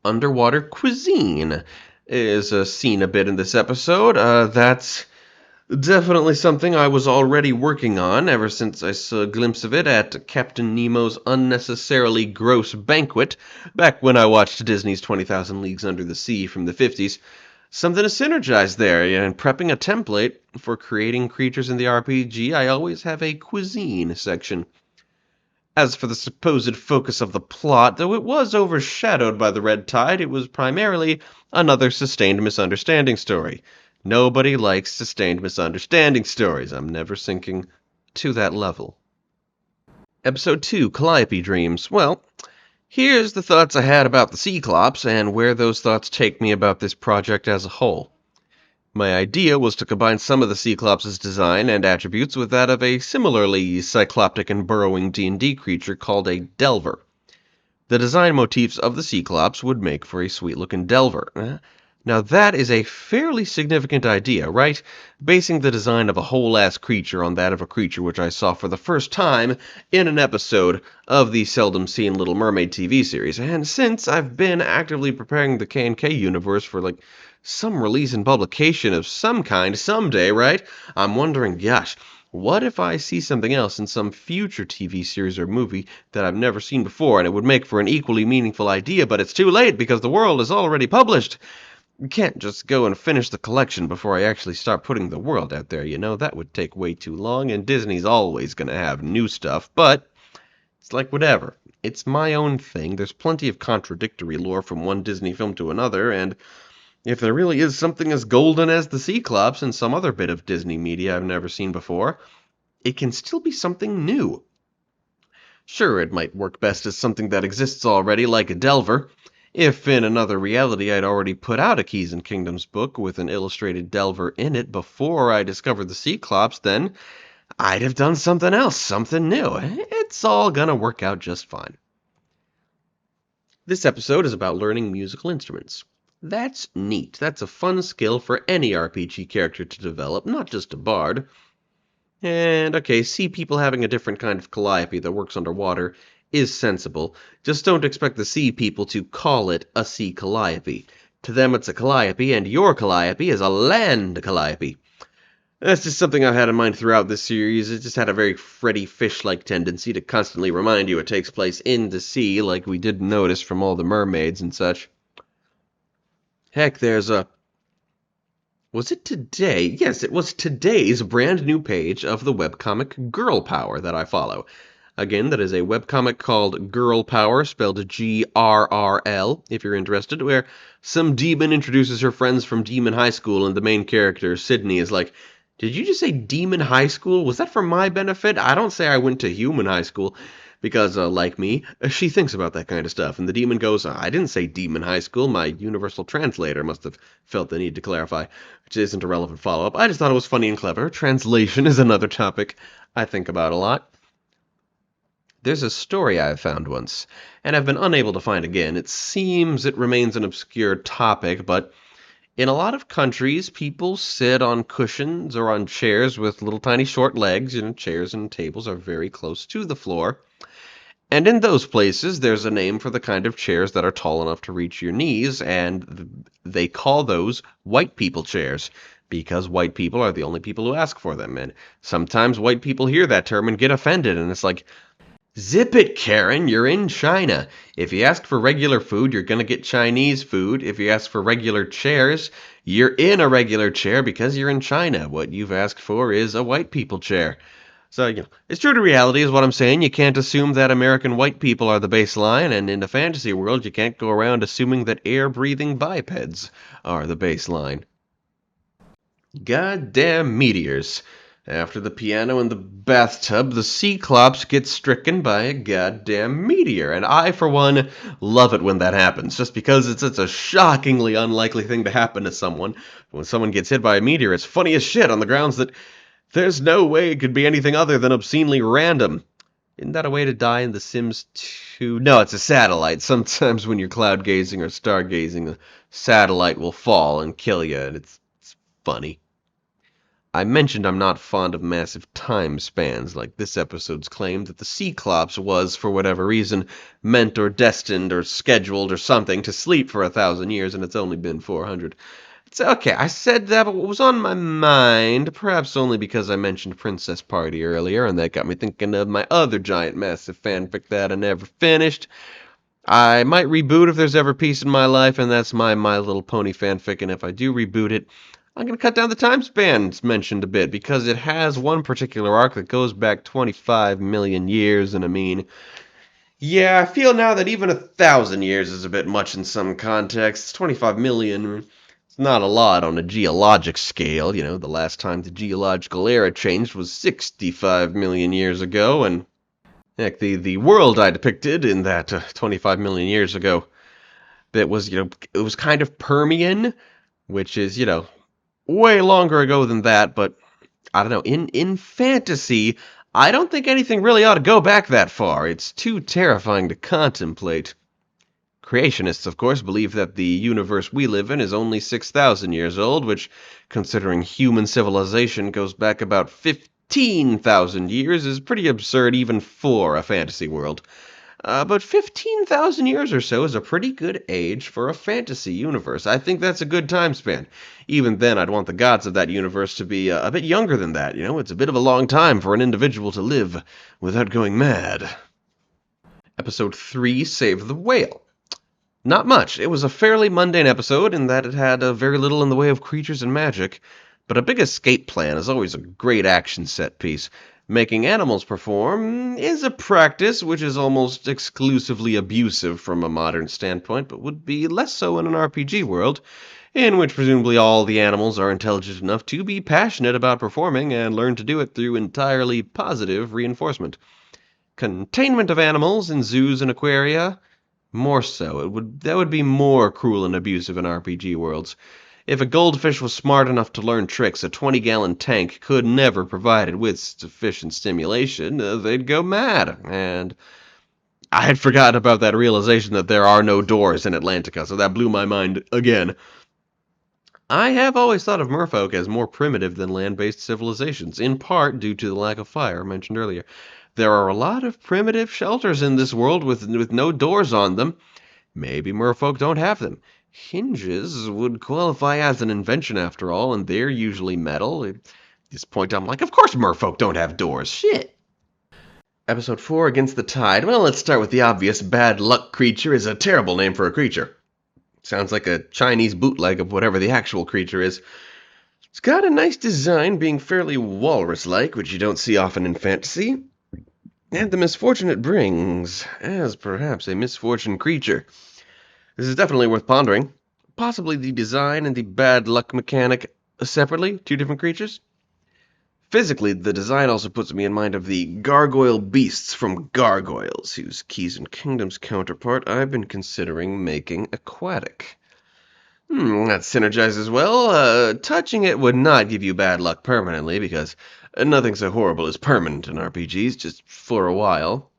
Underwater cuisine is seen a bit in this episode. That's definitely something I was already working on ever since I saw a glimpse of it at Captain Nemo's unnecessarily gross banquet back when I watched Disney's 20,000 Leagues Under the Sea from the 50s. Something to synergize there, and prepping a template for creating creatures in the RPG, I always have a cuisine section. As for the supposed focus of the plot, though it was overshadowed by the red tide, it was primarily another sustained misunderstanding story. Nobody likes sustained misunderstanding stories. I'm never sinking to that level. Episode 2, Calliope Dreams. Well, here's the thoughts I had about the Cyclops and where those thoughts take me about this project as a whole. My idea was to combine some of the Cyclops' design and attributes with that of a similarly cycloptic and burrowing D&D creature called a Delver. The design motifs of the Cyclops would make for a sweet-looking Delver. Now that is a fairly significant idea, right? Basing the design of a whole-ass creature on that of a creature which I saw for the first time in an episode of the seldom-seen Little Mermaid TV series. And since I've been actively preparing the K&K universe for, some release and publication of some kind someday, right? I'm wondering, gosh, what if I see something else in some future TV series or movie that I've never seen before, and it would make for an equally meaningful idea, but it's too late because the world is already published? You can't just go and finish the collection before I actually start putting the world out there, that would take way too long, and Disney's always going to have new stuff, but it's like whatever. It's my own thing. There's plenty of contradictory lore from one Disney film to another, and if there really is something as golden as the Cyclops and some other bit of Disney media I've never seen before, it can still be something new. Sure, it might work best as something that exists already, like a Delver. If in another reality I'd already put out a Keys and Kingdoms book with an illustrated Delver in it before I discovered the Cyclops, then I'd have done something else, something new. It's all gonna work out just fine. This episode is about learning musical instruments. That's neat. That's a fun skill for any RPG character to develop, not just a bard. And okay, sea people having a different kind of calliope that works underwater is sensible. Just don't expect the sea people to call it a sea calliope. To them it's a calliope, and your calliope is a land calliope. That's just something I've had in mind throughout this series. It just had a very Freddy Fish-like tendency to constantly remind you it takes place in the sea, like we did notice from all the mermaids and such. Heck, there's a... Was it today? Yes, it was today's brand new page of the webcomic Girl Power that I follow. Again, that is a webcomic called Girl Power, spelled G-R-R-L, if you're interested, where some demon introduces her friends from Demon High School, and the main character, Sydney, is like, "Did you just say Demon High School? Was that for my benefit? I don't say I went to Human High School." Because, like me, she thinks about that kind of stuff. And the demon goes, "I didn't say Demon High School. My universal translator must have felt the need to clarify," which isn't a relevant follow-up. I just thought it was funny and clever. Translation is another topic I think about a lot. There's a story I found once, and I've been unable to find again. It seems it remains an obscure topic, but in a lot of countries, people sit on cushions or on chairs with little tiny short legs. Chairs and tables are very close to the floor. And in those places, there's a name for the kind of chairs that are tall enough to reach your knees, and they call those white people chairs, because white people are the only people who ask for them. And sometimes white people hear that term and get offended, and it's like, zip it, Karen, you're in China. If you ask for regular food, you're going to get Chinese food. If you ask for regular chairs, you're in a regular chair because you're in China. What you've asked for is a white people chair. So, it's true to reality is what I'm saying. You can't assume that American white people are the baseline, and in the fantasy world, you can't go around assuming that air-breathing bipeds are the baseline. Goddamn meteors. After the piano in the bathtub, the Cyclops gets stricken by a goddamn meteor, and I, for one, love it when that happens, just because it's a shockingly unlikely thing to happen to someone. When someone gets hit by a meteor, it's funny as shit on the grounds that there's no way it could be anything other than obscenely random. Isn't that a way to die in The Sims 2? No, it's a satellite. Sometimes when you're cloud gazing or stargazing, the satellite will fall and kill you, and it's funny. I mentioned I'm not fond of massive time spans, like this episode's claim that the Cyclops was, for whatever reason, meant or destined or scheduled or something to sleep for 1,000 years, and it's only been 400. It's okay, I said that, but what was on my mind, perhaps only because I mentioned Princess Party earlier, and that got me thinking of my other giant massive fanfic that I never finished. I might reboot if there's ever peace in my life, and that's my My Little Pony fanfic, and if I do reboot it, I'm going to cut down the time span mentioned a bit, because it has one particular arc that goes back 25 million years, and I mean, yeah, I feel now that even 1,000 years is a bit much in some contexts. 25 million, it's not a lot on a geologic scale. The last time the geological era changed was 65 million years ago, and heck, the world I depicted in that 25 million years ago, that was, it was kind of Permian, which is, way longer ago than that, but I don't know, in fantasy, I don't think anything really ought to go back that far. It's too terrifying to contemplate. Creationists, of course, believe that the universe we live in is only 6,000 years old, which, considering human civilization goes back about 15,000 years, is pretty absurd even for a fantasy world. But 15,000 years or so is a pretty good age for a fantasy universe. I think that's a good time span. Even then, I'd want the gods of that universe to be a bit younger than that. It's a bit of a long time for an individual to live without going mad. Episode 3, Save the Whale. Not much. It was a fairly mundane episode in that it had very little in the way of creatures and magic, but a big escape plan is always a great action set piece. Making animals perform is a practice which is almost exclusively abusive from a modern standpoint, but would be less so in an RPG world, in which presumably all the animals are intelligent enough to be passionate about performing and learn to do it through entirely positive reinforcement. Containment of animals in zoos and aquaria? More so. That would be more cruel and abusive in RPG worlds. If a goldfish was smart enough to learn tricks a 20-gallon tank could never provide it with sufficient stimulation, they'd go mad. And I had forgotten about that realization that there are no doors in Atlantica, so that blew my mind again. I have always thought of merfolk as more primitive than land-based civilizations, in part due to the lack of fire mentioned earlier. There are a lot of primitive shelters in this world with no doors on them. Maybe merfolk don't have them. Hinges would qualify as an invention after all, and they're usually metal. At this point, I'm like, of course merfolk don't have doors. Shit. Episode 4, Against the Tide. Well, let's start with the obvious. Bad luck creature is a terrible name for a creature. Sounds like a Chinese bootleg of whatever the actual creature is. It's got a nice design, being fairly walrus-like, which you don't see often in fantasy. And the misfortune it brings, as perhaps a misfortune creature. This is definitely worth pondering. Possibly the design and the bad luck mechanic separately, two different creatures. Physically, the design also puts me in mind of the gargoyle beasts from Gargoyles, whose Keys and Kingdoms counterpart I've been considering making aquatic. That synergizes well. Touching it would not give you bad luck permanently, because nothing so horrible is permanent in RPGs, just for a while.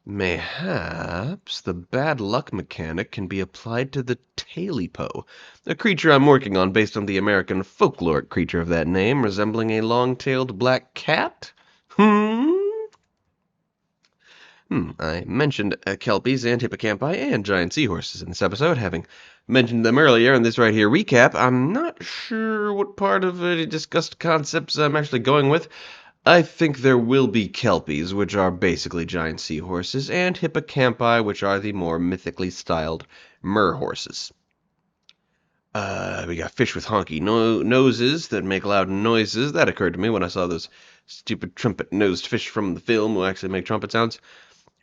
Mayhaps the bad luck mechanic can be applied to the Tailipo, a creature I'm working on based on the American folkloric creature of that name, resembling a long-tailed black cat? I mentioned kelpies and hippocampi and giant seahorses in this episode, having mentioned them earlier in this right here recap. I'm not sure what part of the discussed concepts I'm actually going with. I think there will be kelpies, which are basically giant seahorses, and hippocampi, which are the more mythically styled merhorses. We got fish with honky noses that make loud noises. That occurred to me when I saw those stupid trumpet-nosed fish from the film who actually make trumpet sounds.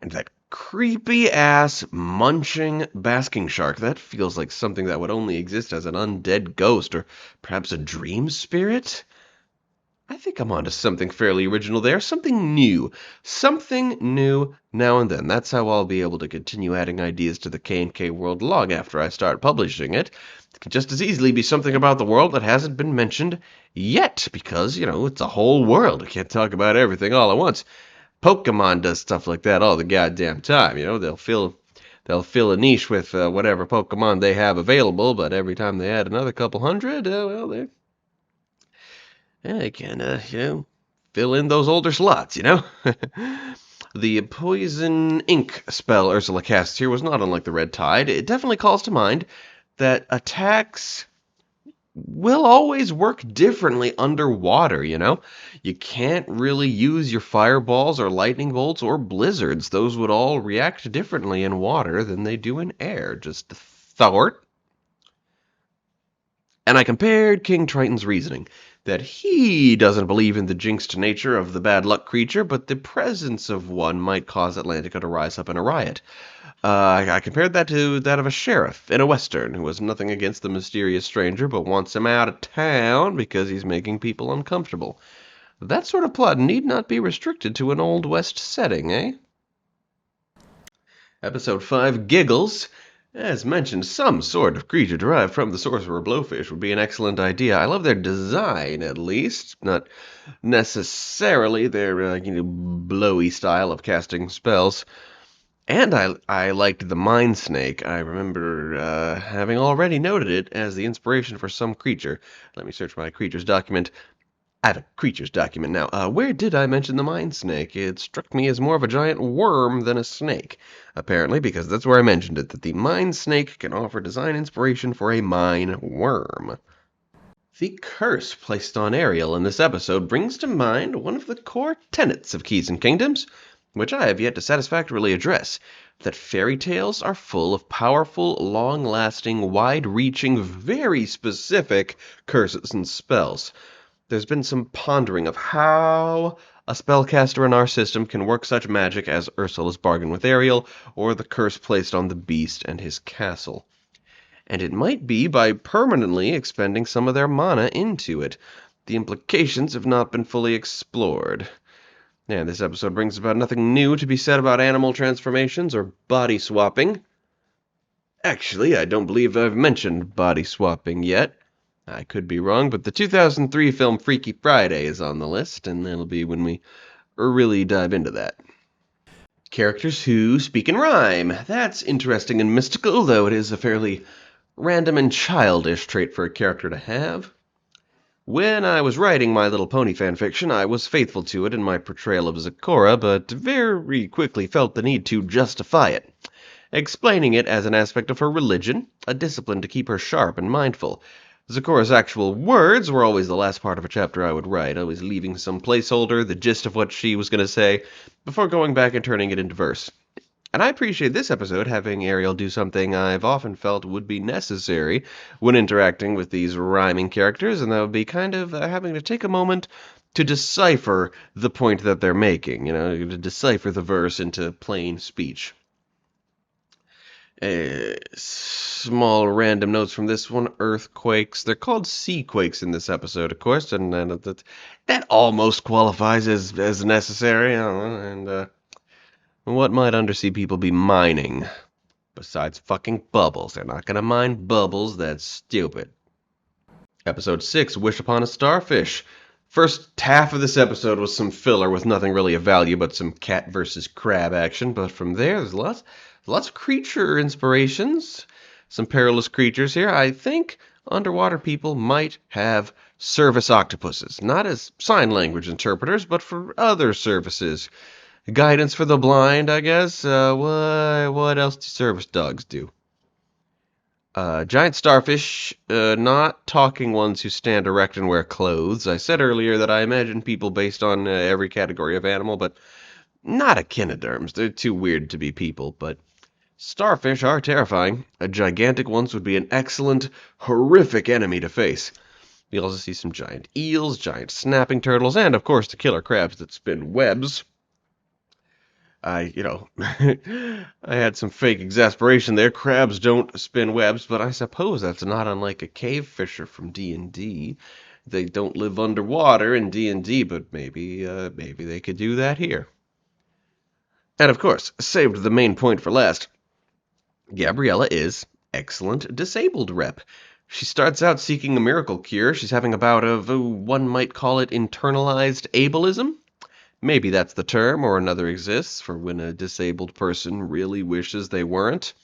And that creepy-ass munching basking shark. That feels like something that would only exist as an undead ghost, or perhaps a dream spirit? I think I'm onto something fairly original there. Something new. Something new now and then. That's how I'll be able to continue adding ideas to the K&K world long after I start publishing it. It could just as easily be something about the world that hasn't been mentioned yet, because, it's a whole world. I can't talk about everything all at once. Pokemon does stuff like that all the goddamn time. They'll fill a niche with whatever Pokemon they have available, but every time they add another couple hundred, they can, fill in those older slots, The Poison Ink spell Ursula casts here was not unlike the Red Tide. It definitely calls to mind that attacks will always work differently underwater, You can't really use your fireballs or lightning bolts or blizzards. Those would all react differently in water than they do in air. Just a thought. And I compared King Triton's reasoning, that he doesn't believe in the jinxed nature of the bad luck creature, but the presence of one might cause Atlantica to rise up in a riot. I compared that to that of a sheriff in a western who has nothing against the mysterious stranger but wants him out of town because he's making people uncomfortable. That sort of plot need not be restricted to an Old West setting, eh? Episode 5, Giggles. As mentioned, some sort of creature derived from the sorcerer blowfish would be an excellent idea. I love their design, at least. Not necessarily their, blowy style of casting spells. And I liked the Mind Snake. I remember having already noted it as the inspiration for some creature. Let me search my creatures document. I have a creatures document now. Where did I mention the Mind Snake? It struck me as more of a giant worm than a snake, apparently, because that's where I mentioned it, that the Mind Snake can offer design inspiration for a mine worm. The curse placed on Ariel in this episode brings to mind one of the core tenets of Keys and Kingdoms, which I have yet to satisfactorily address, that fairy tales are full of powerful, long-lasting, wide-reaching, very specific curses and spells. There's been some pondering of how a spellcaster in our system can work such magic as Ursula's bargain with Ariel, or the curse placed on the beast and his castle. And it might be by permanently expending some of their mana into it. The implications have not been fully explored. Yeah, this episode brings about nothing new to be said about animal transformations or body swapping. Actually, I don't believe I've mentioned body swapping yet. I could be wrong, but the 2003 film Freaky Friday is on the list, and that'll be when we really dive into that. Characters who speak in rhyme. That's interesting and mystical, though it is a fairly random and childish trait for a character to have. When I was writing My Little Pony fanfiction, I was faithful to it in my portrayal of Zecora, but very quickly felt the need to justify it, explaining it as an aspect of her religion, a discipline to keep her sharp and mindful. Zecora's actual words were always the last part of a chapter I would write, always leaving some placeholder, the gist of what she was going to say, before going back and turning it into verse. And I appreciate this episode having Ariel do something I've often felt would be necessary when interacting with these rhyming characters, and that would be kind of having to take a moment to decipher the point that they're making, to decipher the verse into plain speech. Small random notes from this one, earthquakes. They're called seaquakes in this episode, of course, and that almost qualifies as necessary, and what might undersea people be mining? Besides fucking bubbles. They're not gonna mine bubbles, that's stupid. Episode 6, Wish Upon a Starfish. First half of this episode was some filler with nothing really of value but some cat versus crab action, but from there there's lots of creature inspirations. Some perilous creatures here. I think underwater people might have service octopuses, not as sign language interpreters, but for other services. Guidance for the blind, I guess. What else do service dogs do? Giant starfish, not talking ones who stand erect and wear clothes. I said earlier that I imagine people based on every category of animal, but not echinoderms. They're too weird to be people, but starfish are terrifying. Gigantic ones would be an excellent, horrific enemy to face. We also see some giant eels, giant snapping turtles, and of course the killer crabs that spin webs. I had some fake exasperation there. Crabs don't spin webs, but I suppose that's not unlike a cave fisher from D&D. They don't live underwater in D&D, but maybe they could do that here. And of course, saved the main point for last. Gabriella is excellent disabled rep. She starts out seeking a miracle cure. She's having a bout of, one might call it internalized ableism. Maybe that's the term, or another exists for when a disabled person really wishes they weren't.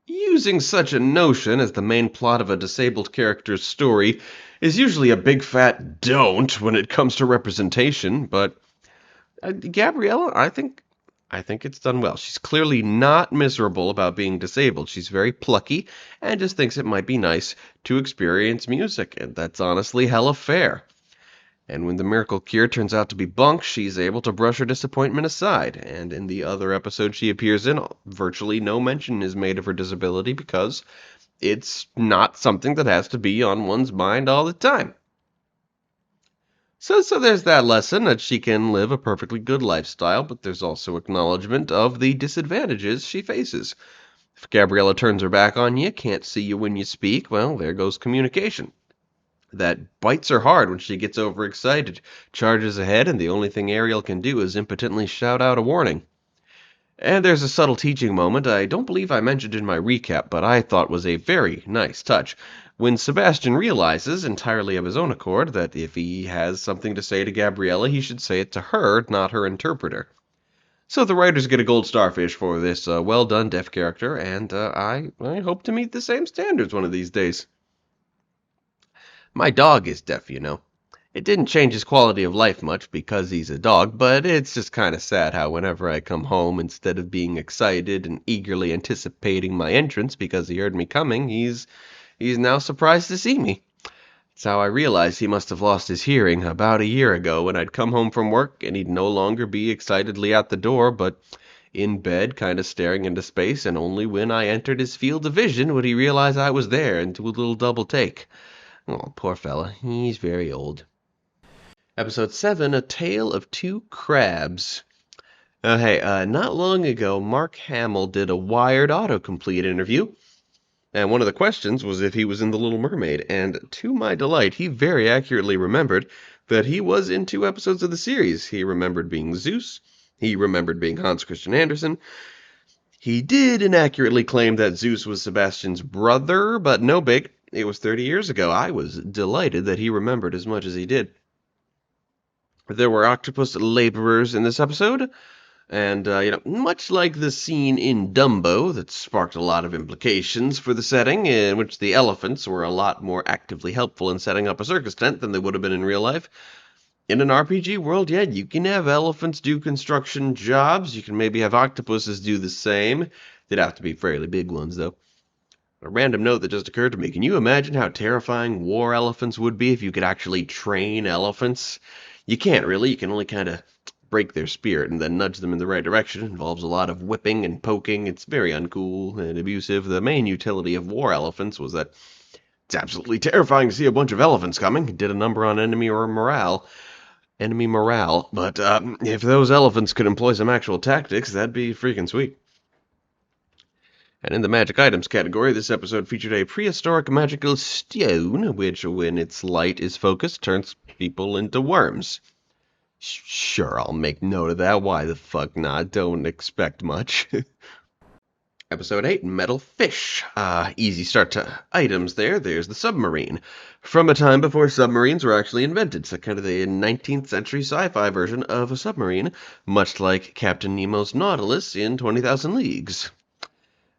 Using such a notion as the main plot of a disabled character's story is usually a big fat don't when it comes to representation, but Gabriella, I think it's done well. She's clearly not miserable about being disabled. She's very plucky and just thinks it might be nice to experience music, and that's honestly hella fair. And when the miracle cure turns out to be bunk, she's able to brush her disappointment aside. And in the other episode she appears in, virtually no mention is made of her disability because it's not something that has to be on one's mind all the time. So there's that lesson that she can live a perfectly good lifestyle, but there's also acknowledgement of the disadvantages she faces. If Gabriella turns her back on you, can't see you when you speak, well, there goes communication. That bites her hard when she gets overexcited, charges ahead, and the only thing Ariel can do is impotently shout out a warning. And there's a subtle teaching moment I don't believe I mentioned in my recap, but I thought was a very nice touch, when Sebastian realizes, entirely of his own accord, that if he has something to say to Gabriella, he should say it to her, not her interpreter. So the writers get a gold starfish for this well-done deaf character, and I hope to meet the same standards one of these days. My dog is deaf, It didn't change his quality of life much because he's a dog, but it's just kind of sad how whenever I come home, instead of being excited and eagerly anticipating my entrance because he heard me coming, he's now surprised to see me. It's how I realized he must have lost his hearing about a year ago when I'd come home from work and he'd no longer be excitedly at the door, but in bed, kind of staring into space, and only when I entered his field of vision would he realize I was there and do a little double take. Oh, poor fella. He's very old. Episode 7, A Tale of Two Crabs. Not long ago, Mark Hamill did a Wired autocomplete interview, and one of the questions was if he was in The Little Mermaid, and to my delight, he very accurately remembered that he was in 2 episodes of the series. He remembered being Zeus, he remembered being Hans Christian Andersen, He did inaccurately claim that Zeus was Sebastian's brother, but no big. It was 30 years ago. I was delighted that he remembered as much as he did. There were octopus laborers in this episode, and, much like the scene in Dumbo that sparked a lot of implications for the setting, in which the elephants were a lot more actively helpful in setting up a circus tent than they would have been in real life. In an RPG world, yeah, you can have elephants do construction jobs. You can maybe have octopuses do the same. They'd have to be fairly big ones, though. A random note that just occurred to me. Can you imagine how terrifying war elephants would be if you could actually train elephants? You can't really. You can only kind of break their spirit and then nudge them in the right direction. It involves a lot of whipping and poking. It's very uncool and abusive. The main utility of war elephants was that it's absolutely terrifying to see a bunch of elephants coming. It did a number on enemy morale. But if those elephants could employ some actual tactics, that'd be freaking sweet. And in the magic items category, this episode featured a prehistoric magical stone, which, when its light is focused, turns people into worms. Sure, I'll make note of that. Why the fuck not? Don't expect much. Episode 8, Metal Fish. Easy start to items there. There's the submarine. From a time before submarines were actually invented. So kind of the 19th century sci-fi version of a submarine, much like Captain Nemo's Nautilus in 20,000 Leagues.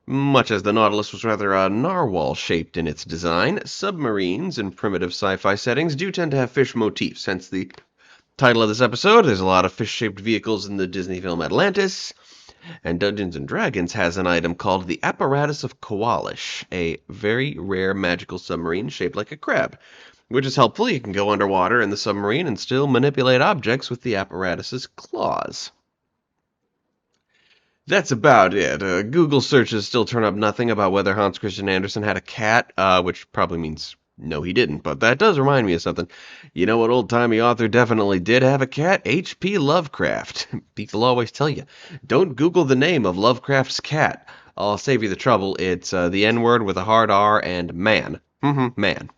Much as the Nautilus was rather narwhal-shaped in its design, submarines in primitive sci-fi settings do tend to have fish motifs, hence the title of this episode. There's a lot of fish-shaped vehicles in the Disney film Atlantis. And Dungeons & Dragons has an item called the Apparatus of Kowalish, a very rare magical submarine shaped like a crab, which is helpful. You can go underwater in the submarine and still manipulate objects with the apparatus's claws. That's about it. Google searches still turn up nothing about whether Hans Christian Andersen had a cat, which probably means no, he didn't, but that does remind me of something. You know what old-timey author definitely did have a cat? H.P. Lovecraft. People always tell you, don't Google the name of Lovecraft's cat. I'll save you the trouble. It's the N-word with a hard R and man. Man.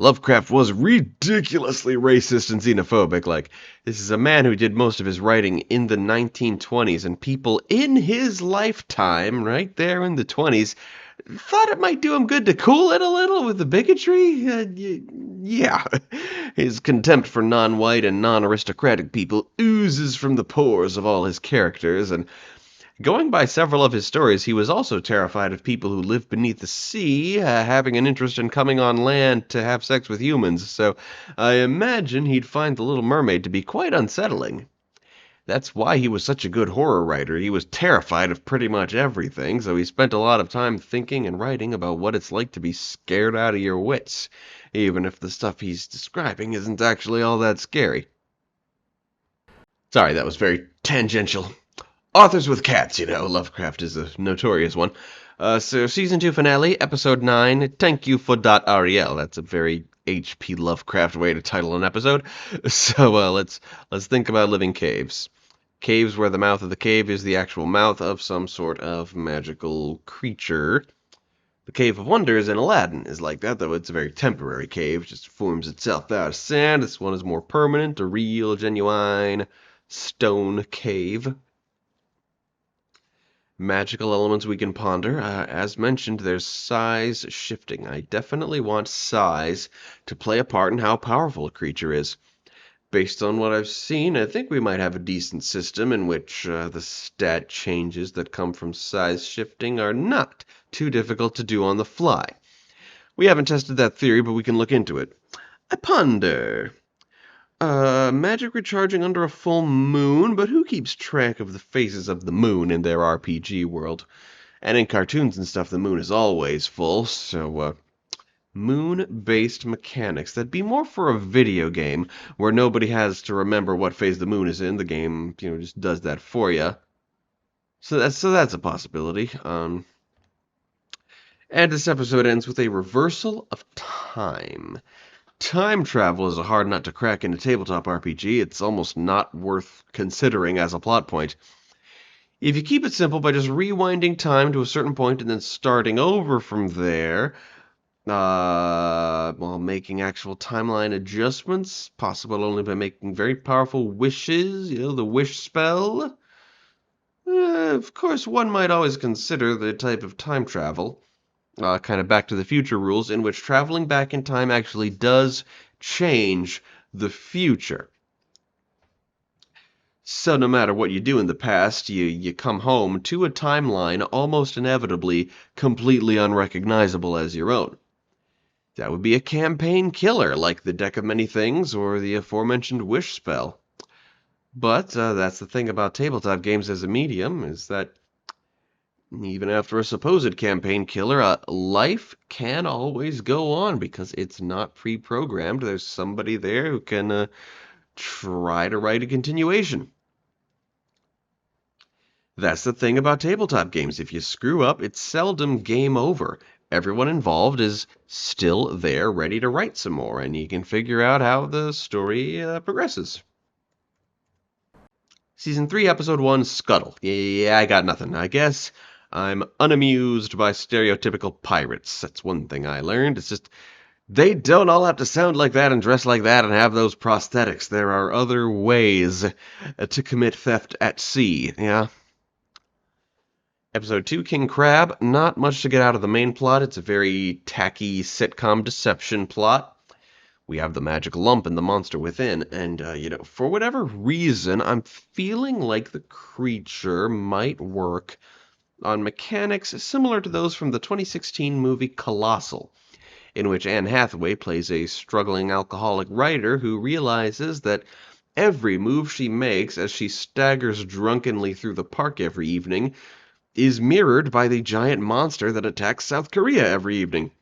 Lovecraft was ridiculously racist and xenophobic. Like, this is a man who did most of his writing in the 1920s, and people in his lifetime, right there in the 20s, thought it might do him good to cool it a little with the bigotry. Yeah. His contempt for non-white and non-aristocratic people oozes from the pores of all his characters, and going by several of his stories, he was also terrified of people who live beneath the sea, having an interest in coming on land to have sex with humans, so I imagine he'd find The Little Mermaid to be quite unsettling. That's why he was such a good horror writer. He was terrified of pretty much everything, so he spent a lot of time thinking and writing about what it's like to be scared out of your wits, even if the stuff he's describing isn't actually all that scary. Sorry, that was very tangential. Authors with cats, Lovecraft is a notorious one. So Season 2 finale, Episode 9, Thank You for .Ariel. That's a very H.P. Lovecraft way to title an episode. So let's think about living caves. Caves where the mouth of the cave is the actual mouth of some sort of magical creature. The Cave of Wonders in Aladdin is like that, though it's a very temporary cave, just forms itself out of sand. This one is more permanent, a real, genuine stone cave. Magical elements we can ponder. As mentioned, there's size shifting. I definitely want size to play a part in how powerful a creature is. Based on what I've seen, I think we might have a decent system in which the stat changes that come from size shifting are not too difficult to do on the fly. We haven't tested that theory, but we can look into it. I ponder. Magic recharging under a full moon, but who keeps track of the phases of the moon in their RPG world? And in cartoons and stuff, the moon is always full, so, moon-based mechanics. That'd be more for a video game, where nobody has to remember what phase the moon is in. The game, just does that for you. So that's a possibility. And this episode ends with a reversal of time. Time travel is a hard nut to crack in a tabletop RPG. It's almost not worth considering as a plot point. If you keep it simple by just rewinding time to a certain point and then starting over from there, while making actual timeline adjustments, possible only by making very powerful wishes, the wish spell, Of course, one might always consider the type of time travel, kind of Back to the Future rules, in which traveling back in time actually does change the future. So no matter what you do in the past, you come home to a timeline almost inevitably completely unrecognizable as your own. That would be a campaign killer, like the Deck of Many Things or the aforementioned Wish spell. But that's the thing about tabletop games as a medium, is that even after a supposed campaign killer, life can always go on because it's not pre-programmed. There's somebody there who can try to write a continuation. That's the thing about tabletop games. If you screw up, it's seldom game over. Everyone involved is still there, ready to write some more, and you can figure out how the story progresses. Season 3, Episode 1, Scuttle. Yeah, I got nothing. I guess I'm unamused by stereotypical pirates. That's one thing I learned. It's just, they don't all have to sound like that and dress like that and have those prosthetics. There are other ways to commit theft at sea, yeah? Episode 2, King Crab. Not much to get out of the main plot. It's a very tacky sitcom deception plot. We have the magic lump and the monster within, and, for whatever reason, I'm feeling like the creature might work on mechanics similar to those from the 2016 movie Colossal, in which Anne Hathaway plays a struggling alcoholic writer who realizes that every move she makes as she staggers drunkenly through the park every evening is mirrored by the giant monster that attacks South Korea every evening.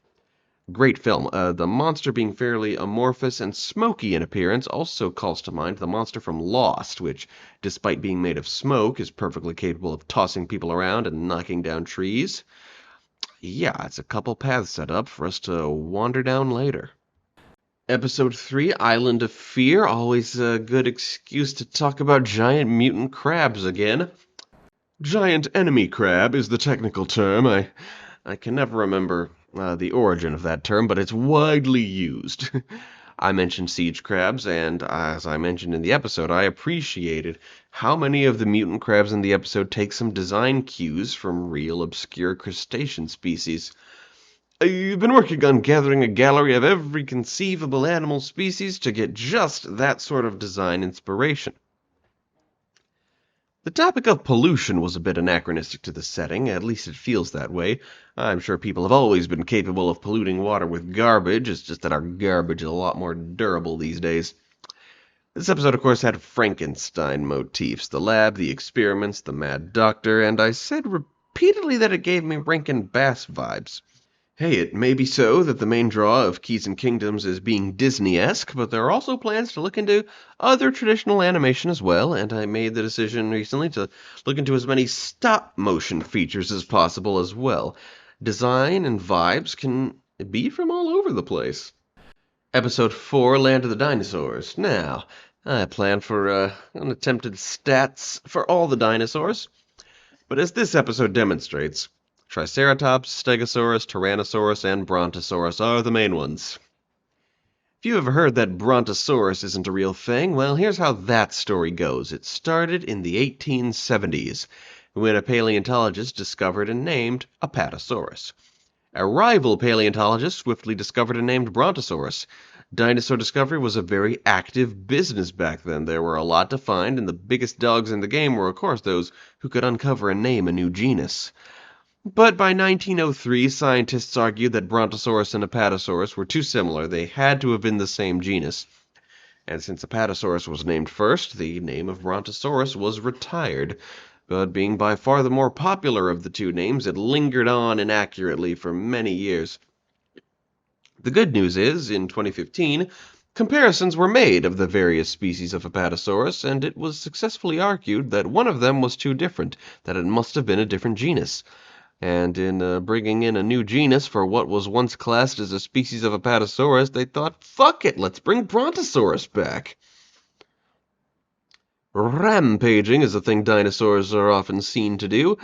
Great film. The monster being fairly amorphous and smoky in appearance also calls to mind the monster from Lost, which, despite being made of smoke, is perfectly capable of tossing people around and knocking down trees. Yeah, it's a couple paths set up for us to wander down later. Episode 3, Island of Fear. Always a good excuse to talk about giant mutant crabs again. Giant enemy crab is the technical term. I can never remember the origin of that term, but it's widely used. I mentioned siege crabs, and as I mentioned in the episode, I appreciated how many of the mutant crabs in the episode take some design cues from real obscure crustacean species. I've been working on gathering a gallery of every conceivable animal species to get just that sort of design inspiration. The topic of pollution was a bit anachronistic to the setting, at least it feels that way. I'm sure people have always been capable of polluting water with garbage, it's just that our garbage is a lot more durable these days. This episode, of course, had Frankenstein motifs, the lab, the experiments, the mad doctor, and I said repeatedly that it gave me Rankin Bass vibes. Hey, it may be so that the main draw of Keys and Kingdoms is being Disney-esque, but there are also plans to look into other traditional animation as well, and I made the decision recently to look into as many stop-motion features as possible as well. Design and vibes can be from all over the place. Episode 4, Land of the Dinosaurs. Now, I plan for unattempted stats for all the dinosaurs, but as this episode demonstrates, Triceratops, Stegosaurus, Tyrannosaurus, and Brontosaurus are the main ones. If you ever heard that Brontosaurus isn't a real thing, well, here's how that story goes. It started in the 1870s, when a paleontologist discovered and named Apatosaurus. A rival paleontologist swiftly discovered and named Brontosaurus. Dinosaur discovery was a very active business back then. There were a lot to find, and the biggest dogs in the game were, of course, those who could uncover and name a new genus. But by 1903, scientists argued that Brontosaurus and Apatosaurus were too similar. They had to have been the same genus. And since Apatosaurus was named first, the name of Brontosaurus was retired. But being by far the more popular of the two names, it lingered on inaccurately for many years. The good news is, in 2015, comparisons were made of the various species of Apatosaurus, and it was successfully argued that one of them was too different, that it must have been a different genus. And in bringing in a new genus for what was once classed as a species of Apatosaurus, they thought, fuck it, let's bring Brontosaurus back. Rampaging is a thing dinosaurs are often seen to do.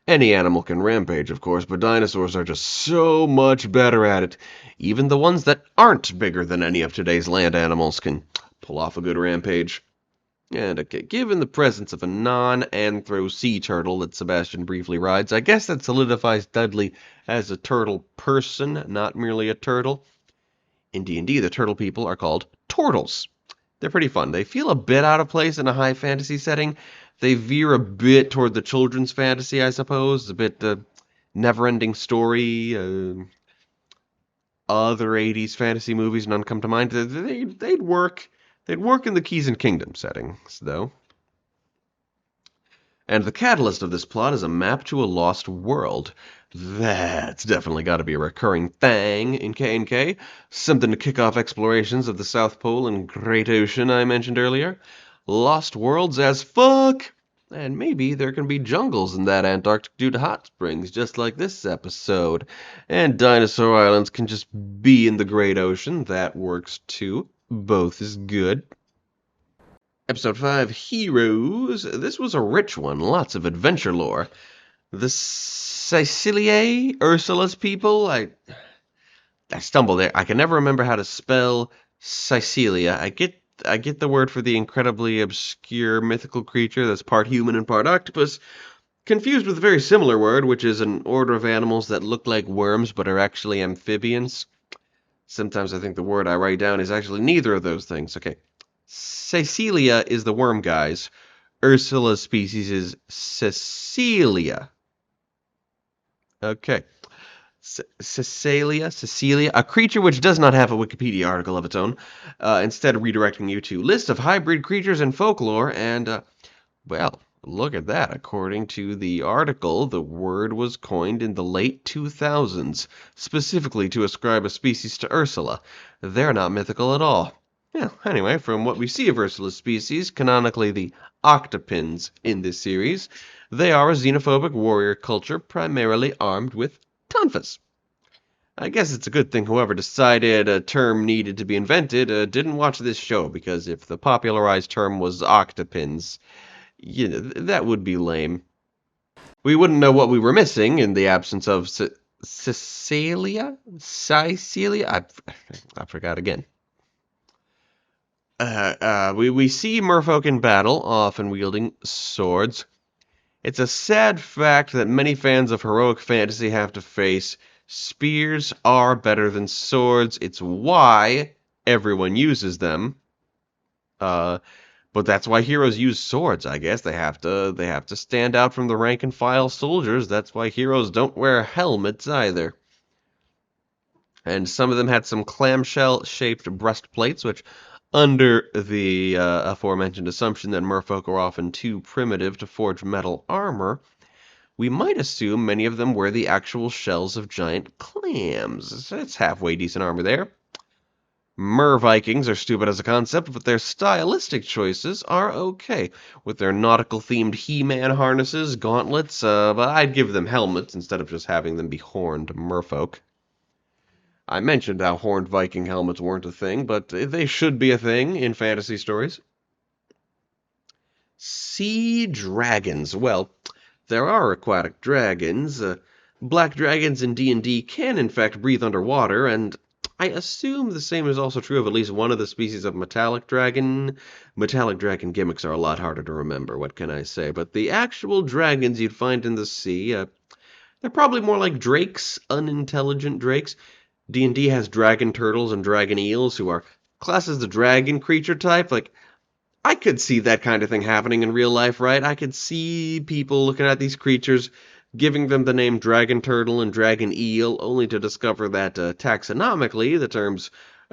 Any animal can rampage, of course, but dinosaurs are just so much better at it. Even the ones that aren't bigger than any of today's land animals can pull off a good rampage. And okay, given the presence of a non-anthro sea turtle that Sebastian briefly rides, I guess that solidifies Dudley as a turtle person, not merely a turtle. In D&D, the turtle people are called tortles. They're pretty fun. They feel a bit out of place in a high fantasy setting. They veer a bit toward the children's fantasy, I suppose. A bit never-ending story. Other 80s fantasy movies, none come to mind. They'd work. They'd work in the Keys and Kingdom settings, though. And the catalyst of this plot is a map to a lost world. That's definitely got to be a recurring thing in K&K. Something to kick off explorations of the South Pole and Great Ocean I mentioned earlier. Lost worlds as fuck! And maybe there can be jungles in that Antarctic due to hot springs, just like this episode. And dinosaur islands can just be in the Great Ocean. That works too. Both is good. Episode 5, Heroes. This was a rich one, lots of adventure lore. The Siciliae, Ursula's people, I stumbled there. I can never remember how to spell Sicilia. I get the word for the incredibly obscure mythical creature that's part human and part octopus, confused with a very similar word, which is an order of animals that look like worms but are actually amphibians. Sometimes I think the word I write down is actually neither of those things. Okay. Cecilia is the worm guys. Ursula's species is Cecilia. Okay. Cecilia, a creature which does not have a Wikipedia article of its own, instead redirecting you to list of hybrid creatures in folklore, and, well, look at that. According to the article, the word was coined in the late 2000s, specifically to ascribe a species to Ursula. They're not mythical at all. Yeah, anyway, from what we see of Ursula's species, canonically the octopins in this series, they are a xenophobic warrior culture primarily armed with tonfas. I guess it's a good thing whoever decided a term needed to be invented didn't watch this show, because if the popularized term was octopins, that would be lame. We wouldn't know what we were missing in the absence of Cecilia? I forgot again. We see merfolk in battle, often wielding swords. It's a sad fact that many fans of heroic fantasy have to face. Spears are better than swords. It's why everyone uses them. But that's why heroes use swords, I guess. They have to stand out from the rank and file soldiers. That's why heroes don't wear helmets either. And some of them had some clamshell-shaped breastplates, which, under the aforementioned assumption that merfolk are often too primitive to forge metal armor, we might assume many of them were the actual shells of giant clams. It's halfway decent armor there. Mer-Vikings are stupid as a concept, but their stylistic choices are okay, with their nautical-themed He-Man harnesses, gauntlets, but I'd give them helmets instead of just having them be horned merfolk. I mentioned how horned Viking helmets weren't a thing, but they should be a thing in fantasy stories. Sea dragons. Well, there are aquatic dragons. Black dragons in D&D can in fact breathe underwater, and I assume the same is also true of at least one of the species of metallic dragon. Metallic dragon gimmicks are a lot harder to remember, what can I say? But the actual dragons you'd find in the sea, they're probably more like drakes, unintelligent drakes. D&D has dragon turtles and dragon eels, who are classed as the dragon creature type. Like, I could see that kind of thing happening in real life, right? I could see people looking at these creatures, giving them the name dragon turtle and dragon eel, only to discover that taxonomically, the terms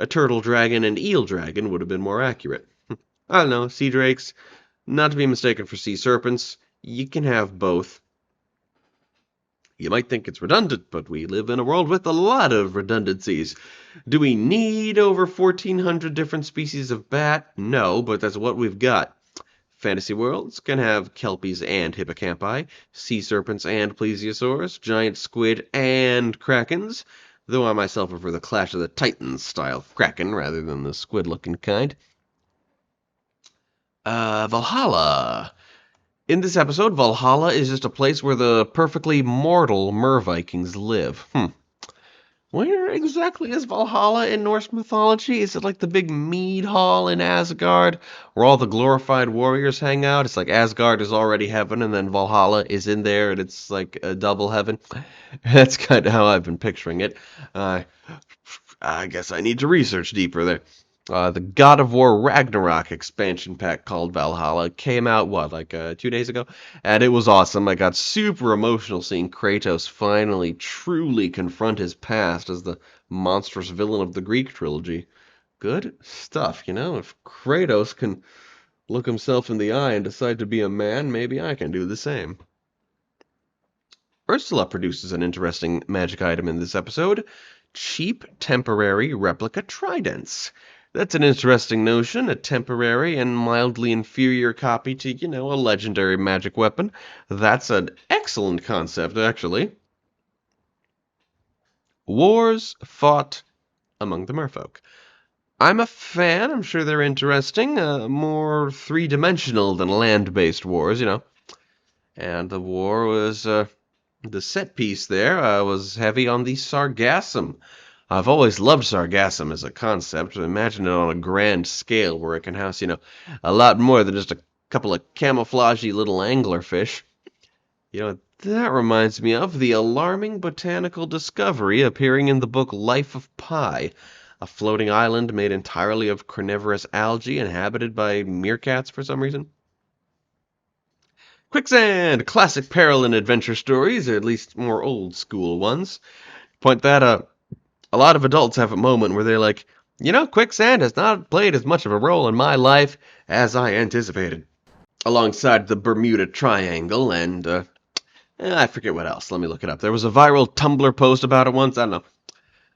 turtle dragon and eel dragon would have been more accurate. I don't know, sea drakes, not to be mistaken for sea serpents. You can have both. You might think it's redundant, but we live in a world with a lot of redundancies. Do we need over 1,400 different species of bat? No, but that's what we've got. Fantasy worlds can have kelpies and hippocampi, sea serpents and plesiosaurs, giant squid and krakens, though I myself prefer the Clash of the Titans style kraken rather than the squid-looking kind. Valhalla. In this episode, Valhalla is just a place where the perfectly mortal Mer-Vikings live. Where exactly is Valhalla in Norse mythology? Is it like the big mead hall in Asgard where all the glorified warriors hang out? It's like Asgard is already heaven and then Valhalla is in there and it's like a double heaven. That's kind of how I've been picturing it. Uh, I guess I need to research deeper there. The God of War Ragnarok expansion pack called Valhalla came out, what, like 2 days ago? And it was awesome. I got super emotional seeing Kratos finally truly confront his past as the monstrous villain of the Greek trilogy. Good stuff, you know? If Kratos can look himself in the eye and decide to be a man, maybe I can do the same. Ursula produces an interesting magic item in this episode: cheap, temporary replica tridents. That's an interesting notion, a temporary and mildly inferior copy to, you know, a legendary magic weapon. That's an excellent concept, actually. Wars fought among the merfolk. I'm a fan, I'm sure they're interesting, more three-dimensional than land-based wars, you know. And the war was, the set piece there was heavy on the sargassum. I've always loved sargassum as a concept. Imagine it on a grand scale where it can house, you know, a lot more than just a couple of camouflagey little anglerfish. You know, that reminds me of the alarming botanical discovery appearing in the book Life of Pi, a floating island made entirely of carnivorous algae inhabited by meerkats for some reason. Quicksand! Classic peril and adventure stories, or at least more old school ones. Point that out. A lot of adults have a moment where they're like, you know, quicksand has not played as much of a role in my life as I anticipated. Alongside the Bermuda Triangle and, I forget what else. Let me look it up. There was a viral Tumblr post about it once. I don't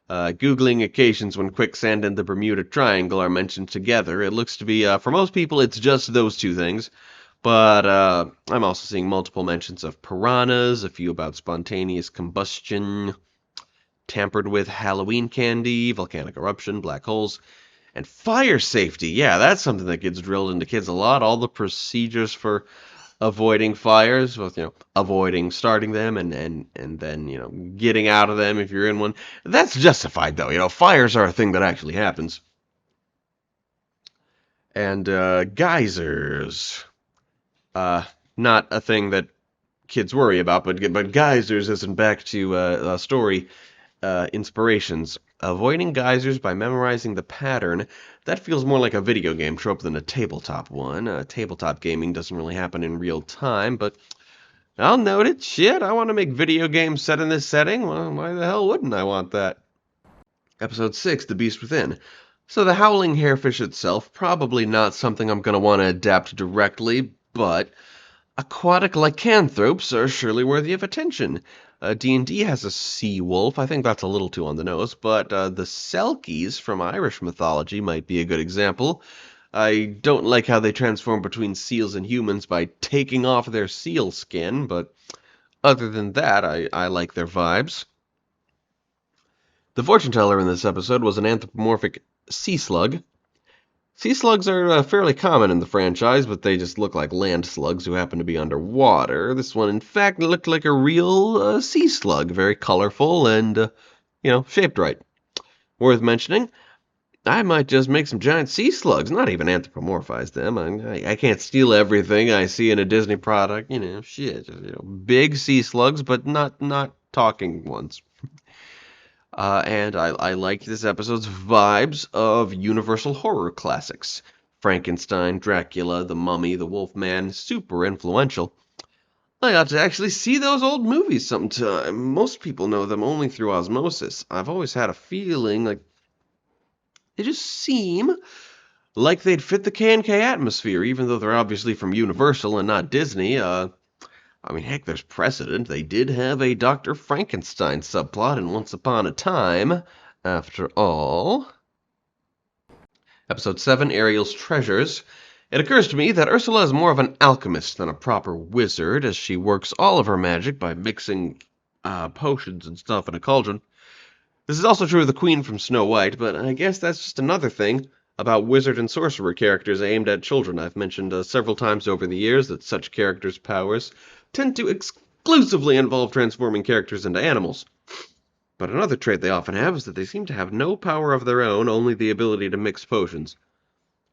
know. Googling occasions when quicksand and the Bermuda Triangle are mentioned together. It looks to be, for most people, it's just those two things. But I'm also seeing multiple mentions of piranhas, a few about spontaneous combustion, tampered with Halloween candy, volcanic eruption, black holes, and fire safety. Yeah, that's something that gets drilled into kids a lot. All the procedures for avoiding fires, both, you know, avoiding starting them and then, you know, getting out of them if you're in one. That's justified, though. You know, fires are a thing that actually happens. And geysers. Not a thing that kids worry about, but geysers isn't back to story inspirations. Avoiding geysers by memorizing the pattern, that feels more like a video game trope than a tabletop one. Tabletop gaming doesn't really happen in real time, but I'll note it. Shit, I want to make video games set in this setting. Well, why the hell wouldn't I want that? Episode 6, The Beast Within. So the howling hairfish itself, probably not something I'm going to want to adapt directly, but aquatic lycanthropes are surely worthy of attention. D&D has a sea wolf. I think that's a little too on the nose, but the Selkies from Irish mythology might be a good example. I don't like how they transform between seals and humans by taking off their seal skin, but other than that, I like their vibes. The fortune teller in this episode was an anthropomorphic sea slug. Sea slugs are fairly common in the franchise, but they just look like land slugs who happen to be underwater. This one, in fact, looked like a real sea slug, very colorful and, you know, shaped right. Worth mentioning, I might just make some giant sea slugs, not even anthropomorphize them. I can't steal everything I see in a Disney product, you know, shit. You know, big sea slugs, but not talking ones. And I liked this episode's vibes of Universal horror classics. Frankenstein, Dracula, The Mummy, The Wolfman, super influential. I got to actually see those old movies sometime. Most people know them only through osmosis. I've always had a feeling like they just seem like they'd fit the K&K atmosphere, even though they're obviously from Universal and not Disney. I mean, heck, there's precedent. They did have a Dr. Frankenstein subplot in Once Upon a Time, after all. Episode 7, Ariel's Treasures. It occurs to me that Ursula is more of an alchemist than a proper wizard, as she works all of her magic by mixing potions and stuff in a cauldron. This is also true of the Queen from Snow White, but I guess that's just another thing about wizard and sorcerer characters aimed at children. I've mentioned several times over the years that such characters' powers tend to exclusively involve transforming characters into animals. But another trait they often have is that they seem to have no power of their own, only the ability to mix potions.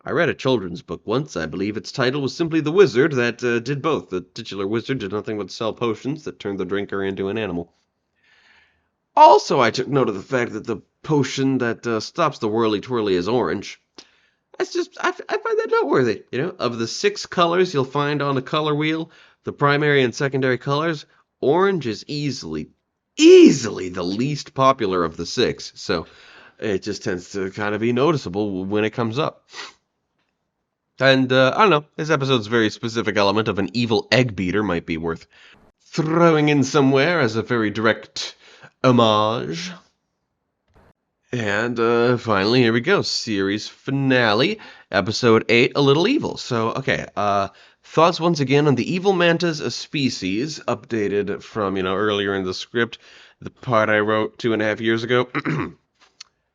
I read a children's book once, I believe its title was simply The Wizard, that did both. The titular wizard did nothing but sell potions that turned the drinker into an animal. Also, I took note of the fact that the potion that stops the whirly-twirly is orange. I find that noteworthy. Of the 6 colors you'll find on a color wheel, the primary and secondary colors, orange is easily the least popular of the 6. So it just tends to kind of be noticeable when it comes up. And, I don't know, this episode's very specific element of an evil egg beater might be worth throwing in somewhere as a very direct homage. And, finally, here we go. Series finale, episode 8, A Little Evil. So, okay, thoughts once again on the evil mantas, a species, updated from, earlier in the script, the part I wrote 2.5 years ago.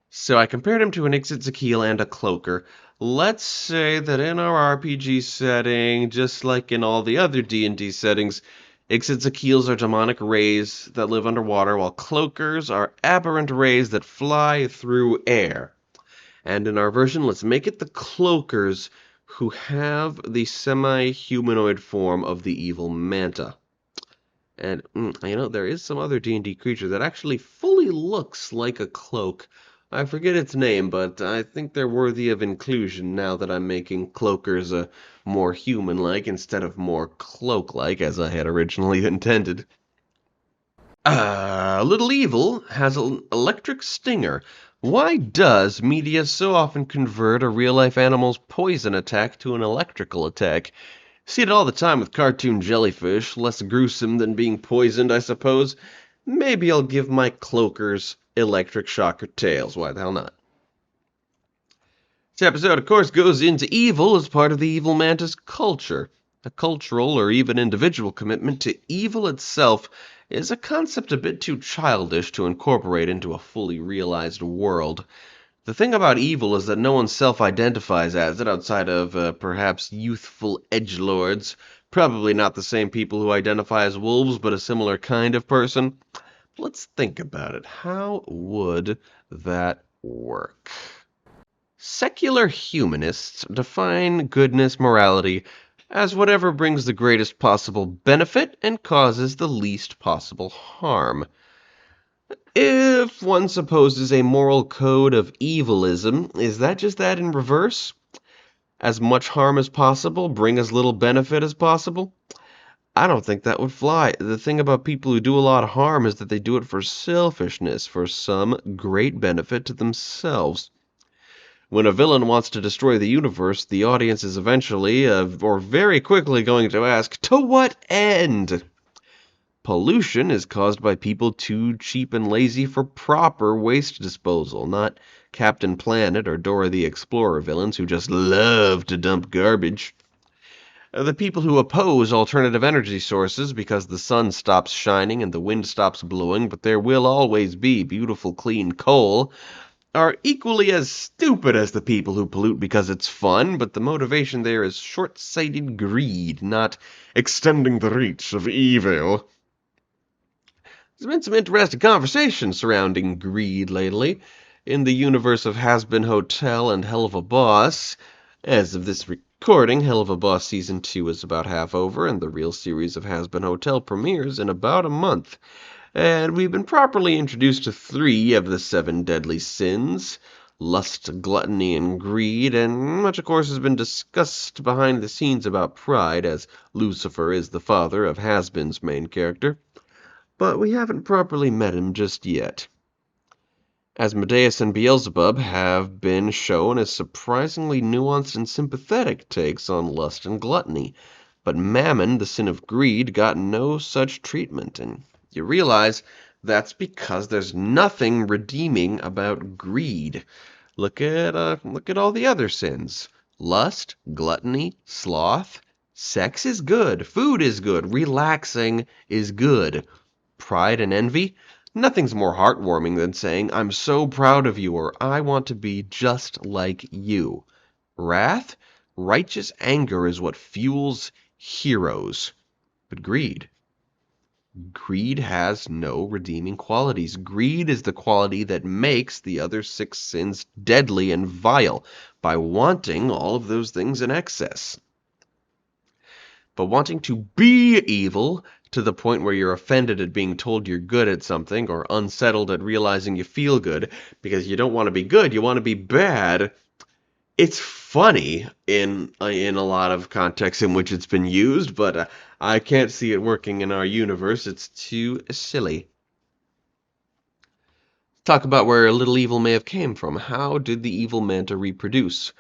So I compared him to an Ixitzaquil and a Cloaker. Let's say that in our RPG setting, just like in all the other D&D settings, Ixitzaquils are demonic rays that live underwater, while Cloakers are aberrant rays that fly through air. And in our version, let's make it the Cloakers who have the semi-humanoid form of the evil manta. And, there is some other D&D creature that actually fully looks like a cloak. I forget its name, but I think they're worthy of inclusion now that I'm making cloakers more human-like instead of more cloak-like, as I had originally intended. Little Evil has an electric stinger. Why does media so often convert a real-life animal's poison attack to an electrical attack? See it all the time with cartoon jellyfish, less gruesome than being poisoned, I suppose. Maybe I'll give my cloakers electric shocker tails, why the hell not? This episode, of course, goes into evil as part of the evil mantis culture. A cultural or even individual commitment to evil itself is a concept a bit too childish to incorporate into a fully realized world. The thing about evil is that no one self-identifies as it outside of perhaps youthful edgelords, probably not the same people who identify as wolves, but a similar kind of person. Let's think about it. How would that work? Secular humanists define goodness, morality, as whatever brings the greatest possible benefit and causes the least possible harm. If one supposes a moral code of evilism, is that just that in reverse? As much harm as possible, bring as little benefit as possible? I don't think that would fly. The thing about people who do a lot of harm is that they do it for selfishness, for some great benefit to themselves. When a villain wants to destroy the universe, the audience is eventually, or very quickly going to ask, to what end? Pollution is caused by people too cheap and lazy for proper waste disposal, not Captain Planet or Dora the Explorer villains who just love to dump garbage. The people who oppose alternative energy sources because the sun stops shining and the wind stops blowing, but there will always be beautiful clean coal, are equally as stupid as the people who pollute because it's fun, but the motivation there is short-sighted greed, not extending the reach of evil. There's been some interesting conversation surrounding greed lately in the universe of Has-Been Hotel and Hell of a Boss. As of this recording, Hell of a Boss Season 2 is about half over, and the real series of Has-Been Hotel premieres in about a month. And we've been properly introduced to 3 of the 7 deadly sins: lust, gluttony, and greed, and much, of course, has been discussed behind the scenes about pride, as Lucifer is the father of Has-Been's main character. But we haven't properly met him just yet. Asmodeus and Beelzebub have been shown as surprisingly nuanced and sympathetic takes on lust and gluttony, but Mammon, the sin of greed, got no such treatment, and you realize that's because there's nothing redeeming about greed. Look at all the other sins. Lust, gluttony, sloth. Sex is good. Food is good. Relaxing is good. Pride and envy? Nothing's more heartwarming than saying, I'm so proud of you, or I want to be just like you. Wrath? Righteous anger is what fuels heroes. But greed? Greed has no redeeming qualities. Greed is the quality that makes the other 6 sins deadly and vile, by wanting all of those things in excess. But wanting to be evil to the point where you're offended at being told you're good at something, or unsettled at realizing you feel good, because you don't want to be good, you want to be bad, it's funny in a lot of contexts in which it's been used, but I can't see it working in our universe. It's too silly. Talk about where Little Evil may have came from. How did the evil manta reproduce?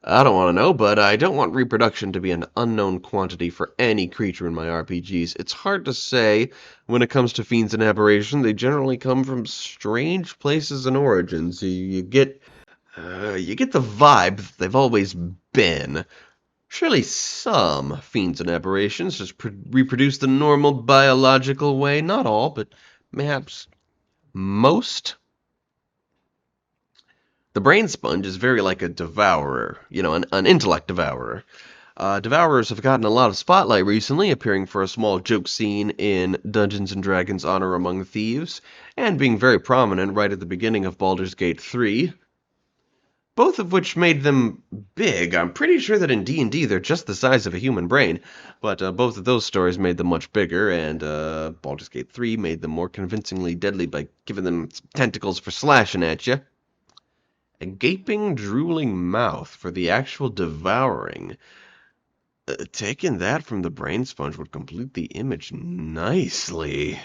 I don't want to know, but I don't want reproduction to be an unknown quantity for any creature in my RPGs. It's hard to say. When it comes to fiends and aberration, they generally come from strange places and origins. You get the vibe that they've always been. Surely some fiends and aberrations just reproduce the normal biological way. Not all, but perhaps most. The brain sponge is very like a devourer, an intellect devourer. Devourers have gotten a lot of spotlight recently, appearing for a small joke scene in Dungeons & Dragons Honor Among Thieves, and being very prominent right at the beginning of Baldur's Gate 3. Both of which made them big. I'm pretty sure that in D&D they're just the size of a human brain, but both of those stories made them much bigger, and Baldur's Gate 3 made them more convincingly deadly by giving them tentacles for slashing at you. A gaping, drooling mouth for the actual devouring. Taking that from the brain sponge would complete the image nicely.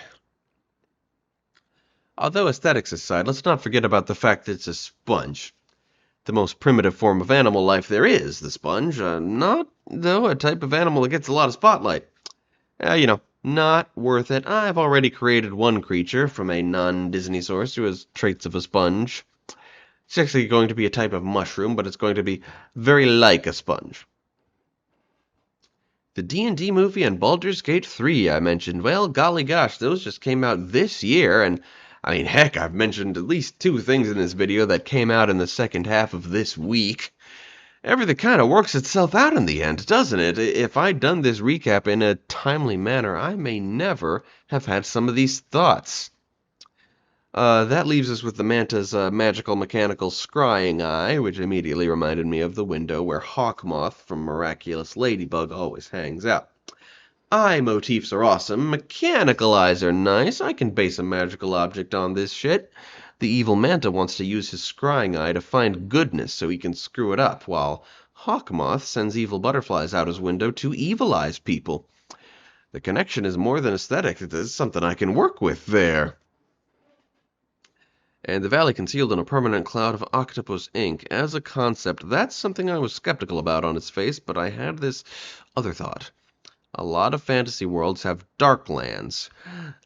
Although aesthetics aside, let's not forget about the fact that it's a sponge. The most primitive form of animal life there is, the sponge. Not, though, a type of animal that gets a lot of spotlight. Not worth it. I've already created one creature from a non-Disney source who has traits of a sponge. It's actually going to be a type of mushroom, but it's going to be very like a sponge. The D&D movie and Baldur's Gate 3 I mentioned, well, golly gosh, those just came out this year, and I mean, heck, I've mentioned at least 2 things in this video that came out in the second half of this week. Everything kind of works itself out in the end, doesn't it? If I'd done this recap in a timely manner, I may never have had some of these thoughts. That leaves us with the manta's magical mechanical scrying eye, which immediately reminded me of the window where Hawkmoth from Miraculous Ladybug always hangs out. Eye motifs are awesome, mechanical eyes are nice, I can base a magical object on this shit. The evil manta wants to use his scrying eye to find goodness so he can screw it up, while Hawkmoth sends evil butterflies out his window to evilize people. The connection is more than aesthetic, there's something I can work with there. And the valley concealed in a permanent cloud of octopus ink. As a concept, that's something I was skeptical about on its face, but I had this other thought. A lot of fantasy worlds have dark lands.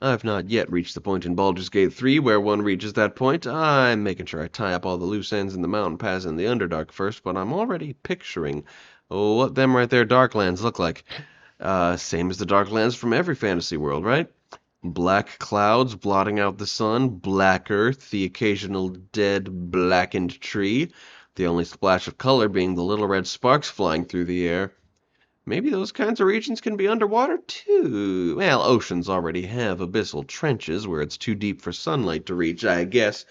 I've not yet reached the point in Baldur's Gate 3 where one reaches that point. I'm making sure I tie up all the loose ends in the mountain pass and the Underdark first, but I'm already picturing what them right there dark lands look like. Same as the dark lands from every fantasy world, right? Black clouds blotting out the sun, black earth, the occasional dead, blackened tree, the only splash of color being the little red sparks flying through the air. Maybe those kinds of regions can be underwater, too. Well, oceans already have abyssal trenches where it's too deep for sunlight to reach, I guess.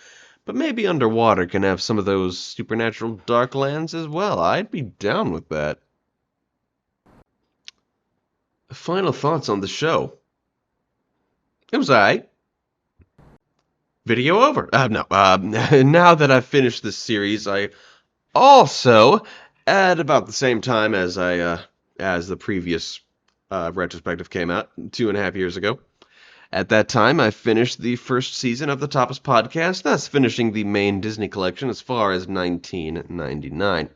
But maybe underwater can have some of those supernatural dark lands as well. I'd be down with that. Final thoughts on the show. It was alright. Video over. No. Now that I've finished this series, I also, at about the same time as the previous retrospective came out 2.5 years ago, at that time I finished the first season of the TAPAS podcast, thus finishing the main Disney collection as far as 1999.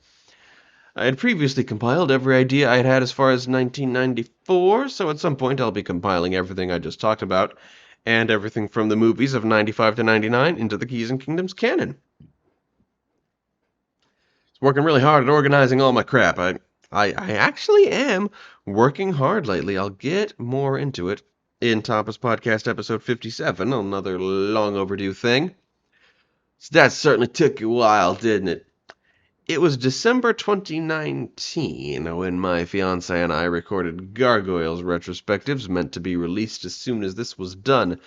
I had previously compiled every idea I had had as far as 1994, so at some point I'll be compiling everything I just talked about, and everything from the movies of 95 to 99 into the Keys and Kingdoms canon. It's working really hard at organizing all my crap. I actually am working hard lately. I'll get more into it in TAPAS Podcast episode 57, another long overdue thing. So that certainly took a while, didn't it? It was December 2019 when my fiance and I recorded Gargoyles retrospectives meant to be released as soon as this was done.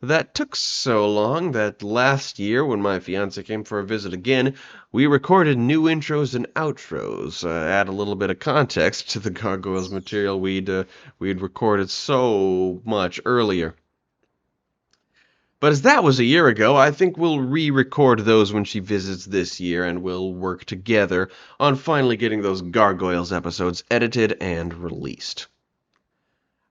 That took so long that last year, when my fiance came for a visit again, we recorded new intros and outros, add a little bit of context to the Gargoyles material we'd recorded so much earlier. But as that was a year ago, I think we'll re-record those when she visits this year, and we'll work together on finally getting those Gargoyles episodes edited and released.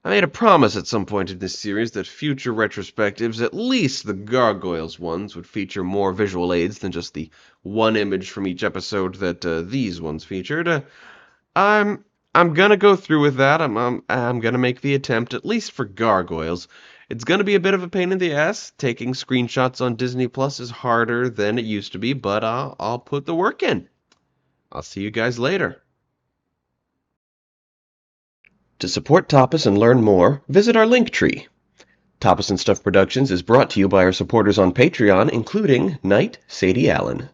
I made a promise at some point in this series that future retrospectives, at least the Gargoyles ones, would feature more visual aids than just the one image from each episode that these ones featured. I'm gonna go through with that. I'm gonna make the attempt, at least for Gargoyles. It's gonna be a bit of a pain in the ass. Taking screenshots on Disney Plus is harder than it used to be, but I'll put the work in. I'll see you guys later. To support Tapas and learn more, visit our link tree. Tapas and Stuff Productions is brought to you by our supporters on Patreon, including Knight Sadie Allen.